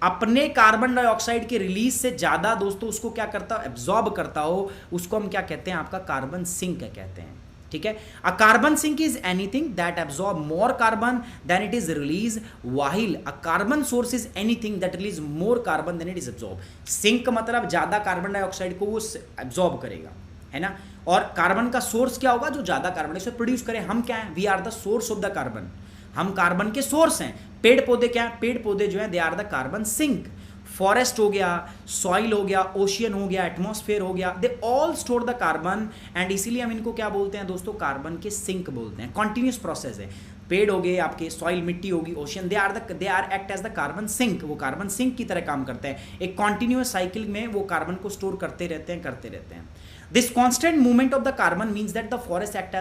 अपने कार्बन डाइऑक्साइड के रिलीज से ज्यादा दोस्तों उसको क्या करता हो, एब्जॉर्ब करता हो, उसको हम क्या कहते हैं, आपका कार्बन सिंक कहते हैं। ठीक है, a carbon sink is anything that absorb more carbon than it is release, while a carbon source is anything that release more carbon than it is absorb. Sink मतलब ज्यादा कार्बन डाइऑक्साइड को वो absorb करेगा, है ना। और carbon का source क्या होगा, जो ज़्यादा कार्बन डाइऑक्साइड प्रोड्यूस करे। हम क्या है, we are the source of the carbon, हम कार्बन के सोर्स हैं। पेड़ पौधे क्या है, पेड़ पौधे जो है they are the carbon sink. Forest हो गया, सॉइल हो गया, ओशियन हो गया, एटमॉस्फेयर हो गया, they all store the carbon and इसीलिए हम इनको क्या बोलते हैं दोस्तों, कार्बन के सिंक बोलते हैं। कॉन्टिन्यूस प्रोसेस है। पेड़ हो गए आपके, सॉइल मिट्टी होगी, ocean, they are act as the carbon sink, वो कार्बन सिंक की तरह काम करते हैं। एक कॉन्टिन्यूस साइकिल में वो कार्बन को स्टोर करते रहते हैं। This constant movement of the carbon means that the forest act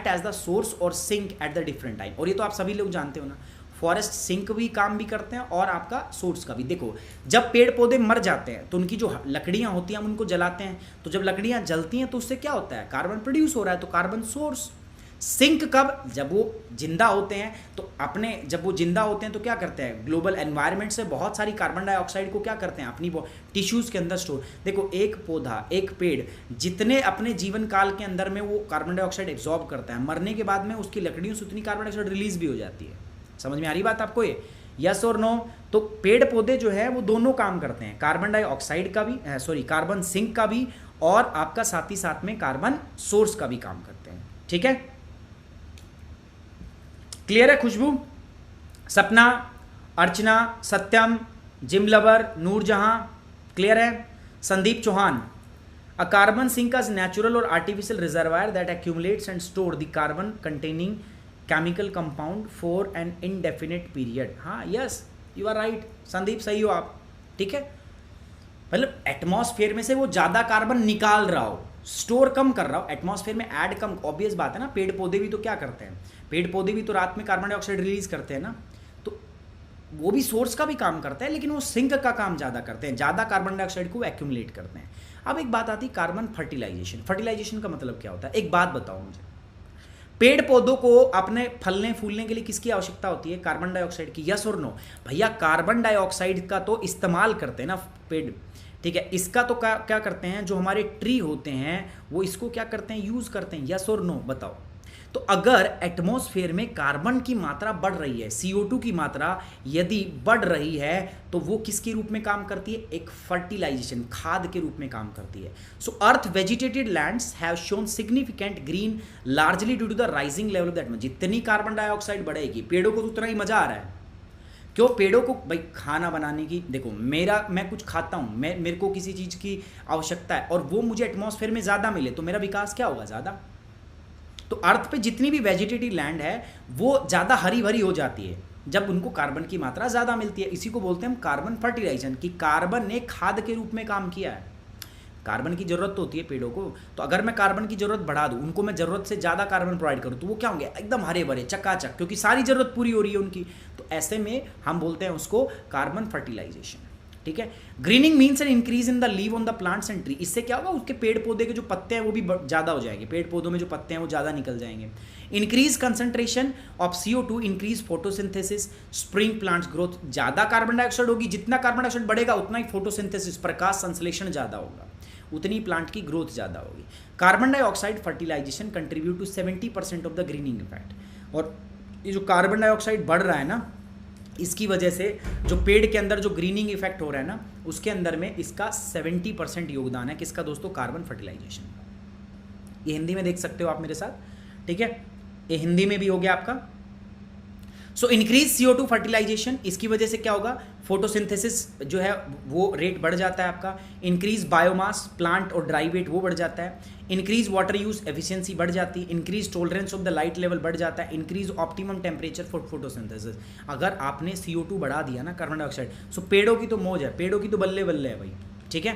as the source और sink at the different time. और ये तो आप सभी लोग जानते हो ना, फॉरेस्ट सिंक भी काम भी करते हैं और आपका सोर्स का भी। देखो जब पेड़ पौधे मर जाते हैं तो उनकी जो लकड़ियां होती हैं हम उनको जलाते हैं, तो जब लकड़ियां जलती हैं तो उससे क्या होता है, कार्बन प्रोड्यूस हो रहा है, तो कार्बन सोर्स। सिंक कब, जब वो जिंदा होते हैं, तो जब वो जिंदा होते हैं तो क्या करते हैं, ग्लोबल एनवायरनमेंट से बहुत सारी कार्बन डाइऑक्साइड को क्या करते हैं, अपनी टिश्यूज़ के अंदर स्टोर। देखो एक पौधा, एक पेड़ जितने अपने जीवन काल के अंदर में वो कार्बन डाइऑक्साइड एब्जॉर्ब करता है, मरने के बाद में उसकी लकड़ियों से उतनी कार्बन डाइऑक्साइड रिलीज भी हो जाती है। समझ में आ रही बात आपको ये, यस और नो। तो पेड़ पौधे जो है वो दोनों काम करते हैं, कार्बन डाइऑक्साइड का भी, कार्बन सिंक का भी, और आपका साथ ही साथ में कार्बन सोर्स का भी काम करते हैं। ठीक है, क्लियर है Khushboo, Sapna, Archana, Satyam, gym lover, Noorjahan, clear है। Sandeep Chauhan, a carbon sink is natural और artificial reservoir that accumulates and store the carbon containing chemical compound for an indefinite period. हाँ yes, you are right Sandeep, सही हो आप। ठीक है, मतलब एटमॉस्फेयर में से वो ज़्यादा कार्बन निकाल रहा हो, स्टोर कम कर रहा हो, एटमॉस्फेयर में ऐड कम, ऑब्वियस बात है ना। पेड़ पौधे भी तो क्या करते हैं, पेड़ पौधे भी तो रात में कार्बन डाइऑक्साइड रिलीज करते हैं ना, तो वो भी सोर्स का भी काम करता है, लेकिन वो सिंक का काम ज़्यादा करते हैं, ज़्यादा कार्बन डाइऑक्साइड को एक्यूमुलेट करते हैं। अब एक बात आती है कार्बन फर्टिलाइजेशन। फर्टिलाइजेशन का मतलब क्या होता है, एक बात बताओ मुझे, पेड़ पौधों को अपने फलने फूलने के लिए किसकी आवश्यकता होती है, कार्बन डाइऑक्साइड की, यस और नो। भैया कार्बन डाइऑक्साइड का तो इस्तेमाल करते हैं ना पेड़, ठीक है, इसका तो क्या करते हैं, जो हमारे ट्री होते हैं वो इसको क्या करते हैं, यूज करते हैं, यस और नो बताओ। तो अगर एटमॉस्फेयर में कार्बन की मात्रा बढ़ रही है, CO2 की मात्रा यदि बढ़ रही है, तो वो किसके रूप में काम करती है, एक फर्टिलाइजेशन, खाद के रूप में काम करती है। So earth vegetated lands have shown significant green largely due to the rising level of that. जितनी कार्बन डाइऑक्साइड बढ़ेगी, पेड़ों को तो उतना ही मजा आ रहा है। क्यों, पेड़ों को भाई खाना बनाने की, देखो मैं कुछ खाता हूँ, मेरे को किसी चीज़ की आवश्यकता है और वो मुझे एटमॉस्फेयर में ज़्यादा मिले, तो मेरा विकास क्या होगा, ज़्यादा। तो अर्थ पे जितनी भी वेजिटेटिव लैंड है वो ज़्यादा हरी भरी हो जाती है जब उनको कार्बन की मात्रा ज़्यादा मिलती है। इसी को बोलते हैं हम कार्बन फर्टिलाइजेशन, कि कार्बन ने खाद के रूप में काम किया है। कार्बन की ज़रूरत तो होती है पेड़ों को, तो अगर मैं कार्बन की ज़रूरत बढ़ा दूँ, उनको मैं ज़रूरत से ज़्यादा कार्बन प्रोवाइड करूँ, तो वो क्या होंगे, एकदम हरे भरे चकाचक, क्योंकि सारी ज़रूरत पूरी हो रही है उनकी। तो ऐसे में हम बोलते हैं उसको कार्बन फर्टिलाइजेशन। ठीक है, greening means an increase in the leave on the plants and tree. इससे क्या होगा, उसके पेड़ पौधे के जो पत्ते हैं वो भी ज़्यादा हो जाएंगे, पेड़ पौधों में जो पत्ते हैं वो ज़्यादा निकल जाएंगे। Increase concentration of CO2, increase photosynthesis, spring plants growth. ज़्यादा कार्बन डाइऑक्साइड होगी, जितना कार्बन डाइऑक्साइड बढ़ेगा उतना ही फोटोसिंथेसिस, प्रकाश संश्लेषण ज़्यादा होगा, उतनी प्लांट की ग्रोथ ज़्यादा होगी। Carbon dioxide fertilization contribute to 70% of the greening effect. और ये जो कार्बन डाइऑक्साइड बढ़ रहा है ना, इसकी वजह से जो पेड़ के अंदर जो ग्रीनिंग इफेक्ट हो रहा है ना, उसके अंदर में इसका 70% योगदान है। किसका दोस्तों, कार्बन फर्टिलाइजेशन। ये हिंदी में देख सकते हो आप मेरे साथ, ठीक है, ये हिंदी में भी हो गया आपका। सो इंक्रीज CO2 फर्टिलाइजेशन, इसकी वजह से क्या होगा, फोटोसिंथेसिस जो है वो रेट बढ़ जाता है आपका। इंक्रीज बायोमास, प्लांट और ड्राई वेट वो बढ़ जाता है। इंक्रीज वाटर यूज एफिशिएंसी बढ़ जाती है। Increase tolerance of the light level बढ़ जाता है। Increase optimum temperature for photosynthesis. अगर आपने CO2 बढ़ा दिया ना, कार्बन डाइऑक्साइड, सो पेड़ों की तो मौज है, पेड़ों की तो बल्ले बल्ले है भाई। ठीक है,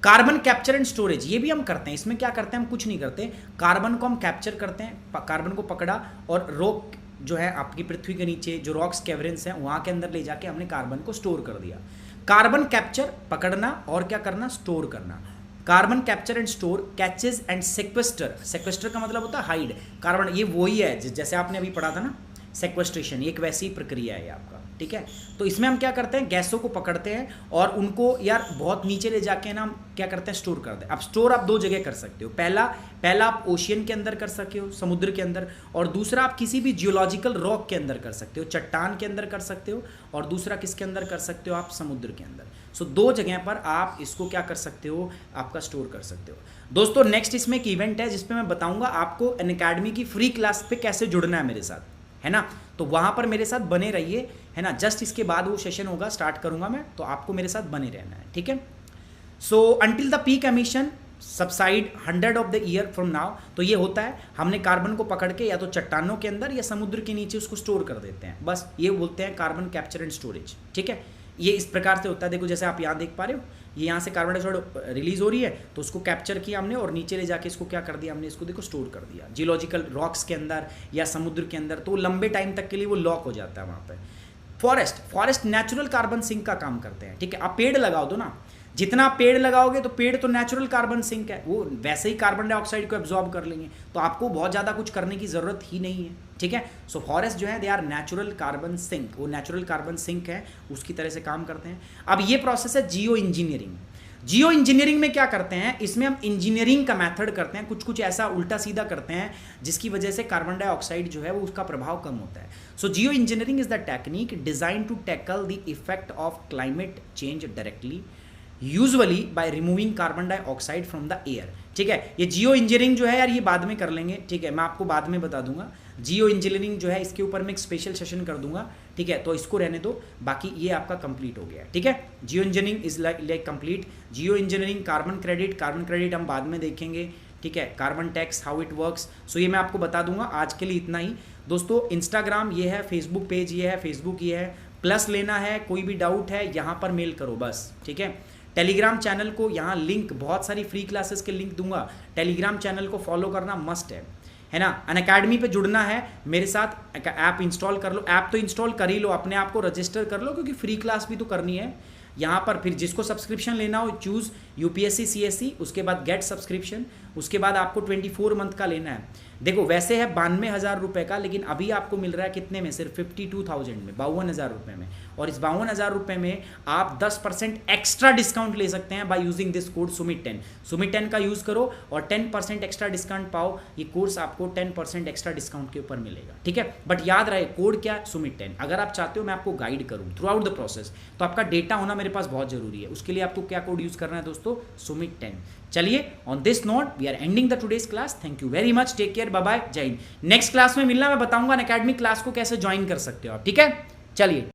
कार्बन कैप्चर एंड स्टोरेज, ये भी हम करते हैं। इसमें क्या करते हैं, हम कुछ नहीं करते, कार्बन को हम कैप्चर करते हैं, कार्बन को पकड़ा और रॉक जो है आपकी पृथ्वी के नीचे जो रॉक्स कैवरेंस हैं वहाँ के अंदर ले जाके हमने कार्बन को स्टोर कर दिया। कार्बन कैप्चर, पकड़ना और क्या करना, स्टोर करना। Carbon capture and store, catches and sequester. Sequester का मतलब होता है हाइड। कार्बन ये वही है जैसे आपने अभी पढ़ा था ना सेक्वेस्ट्रेशन, एक वैसी प्रक्रिया है आपका, ठीक है। तो इसमें हम क्या करते हैं, गैसों को पकड़ते हैं और उनको यार बहुत नीचे ले जाके ना हम क्या करते हैं, स्टोर करते हैं। अब स्टोर आप दो जगह कर सकते हो, पहला आप ओशियन के अंदर कर सकते हो, समुद्र के अंदर, और दूसरा आप किसी भी जियोलॉजिकल रॉक के अंदर कर सकते हो, चट्टान के अंदर कर सकते हो, और दूसरा किसके अंदर कर सकते हो आप, समुद्र के अंदर। सो दो जगह पर आप इसको क्या कर सकते हो, आपका स्टोर कर सकते हो। दोस्तों नेक्स्ट इसमें एक इवेंट है जिसपे मैं बताऊंगा आपको अनअकैडमी की फ्री क्लास पे कैसे जुड़ना है मेरे साथ, है ना। तो वहां पर मेरे साथ बने रहिए, है ना। जस्ट इसके बाद वो सेशन होगा, स्टार्ट करूंगा मैं, तो आपको मेरे साथ बने रहना है, ठीक है। So until the peak emission subside 100 of the year from now, तो ये होता है हमने कार्बन को पकड़ के या तो चट्टानों के अंदर या समुद्र के नीचे उसको स्टोर कर देते हैं, बस ये बोलते हैं कार्बन कैप्चर एंड स्टोरेज, ठीक है। ये इस प्रकार से होता है, देखो जैसे आप यहाँ देख पा रहे हो, ये यहाँ से कार्बन डाइऑक्साइड रिलीज हो रही है, तो उसको कैप्चर किया हमने और नीचे ले जाके इसको क्या कर दिया हमने, इसको देखो स्टोर कर दिया जियोलॉजिकल रॉक्स के अंदर या समुद्र के अंदर, तो लंबे टाइम तक के लिए वो लॉक हो जाता है वहाँ पे। फॉरेस्ट नेचुरल कार्बन सिंक का काम करते हैं, ठीक है। आप पेड़ लगाओ दो ना, जितना आप पेड़ लगाओगे तो पेड़ तो नेचुरल कार्बन सिंक है, वो वैसे ही कार्बन डाइऑक्साइड को एब्जॉर्ब कर लेंगे, तो आपको बहुत ज़्यादा कुछ करने की ज़रूरत ही नहीं है, ठीक है। सो फॉरेस्ट जो है they are natural carbon sink, वो नेचुरल कार्बन सिंक है, उसकी तरह से काम करते हैं। अब ये प्रोसेस है जियो इंजीनियरिंग। जियो इंजीनियरिंग में क्या करते हैं, इसमें हम इंजीनियरिंग का मेथड करते हैं, कुछ ऐसा उल्टा सीधा करते हैं जिसकी वजह से कार्बन डाइऑक्साइड जो है वो उसका प्रभाव कम होता है। So geoengineering is the technique design to tackle the effect of climate change directly, usually by removing carbon dioxide from the air, ठीक है। ये जियो इंजीनियरिंग जो है यार ये बाद में कर लेंगे, ठीक है, मैं आपको बाद में बता दूंगा। जियो इंजीनियरिंग जो है इसके ऊपर मैं एक स्पेशल सेशन कर दूंगा, ठीक है, तो इसको रहने दो, बाकी ये आपका कंप्लीट हो गया, ठीक है। Geoengineering is like complete. Geoengineering, carbon credit हम बाद में देखेंगे, ठीक है। Carbon tax, how it works, so ये मैं आपको बता दूंगा। आज के लिए इतना ही दोस्तों। इंस्टाग्राम ये है, फेसबुक पेज ये है, फेसबुक ये है, प्लस लेना है, कोई भी डाउट है यहाँ पर मेल करो बस, ठीक है। टेलीग्राम चैनल को यहाँ लिंक, बहुत सारी फ्री क्लासेस के लिंक दूंगा, टेलीग्राम चैनल को फॉलो करना मस्ट है ना। अनअकैडमी पे जुड़ना है मेरे साथ, ऐप इंस्टॉल कर लो, ऐप तो इंस्टॉल कर ही लो, अपने आप को रजिस्टर कर लो, क्योंकि फ्री क्लास भी तो करनी है यहाँ पर। फिर जिसको सब्सक्रिप्शन लेना हो चूज़ यूपीएससी सीएससी, उसके बाद गेट सब्सक्रिप्शन, उसके बाद आपको 24 मंथ का लेना है। देखो वैसे है 92,000 रुपये का, लेकिन अभी आपको मिल रहा है कितने में, सिर्फ 52,000 में, 52,000 रुपये में। और इस 52,000 रुपये में आप 10% एक्स्ट्रा डिस्काउंट ले सकते हैं बाय यूजिंग दिस कोड सुमित10। सुमित10 का यूज़ करो और 10% एक्स्ट्रा डिस्काउंट पाओ। ये कोर्स आपको 10% एक्स्ट्रा डिस्काउंट के ऊपर मिलेगा, ठीक है। बट याद रहे कोड क्या, सुमित10। अगर आप चाहते हो मैं आपको गाइड करूँ थ्रू आउट द प्रोसेस, तो आपका डेटा होना मेरे पास बहुत जरूरी है। उसके लिए आपको क्या कोड यूज़ करना है दोस्तों, सुमित10। चलिए on this note we are ending the today's class. Thank you very much, take care, bye bye, जय हिंद। नेक्स्ट क्लास में मिलना, मैं बताऊंगा अनअकैडमी क्लास को कैसे ज्वाइन कर सकते हो आप, ठीक है। चलिए।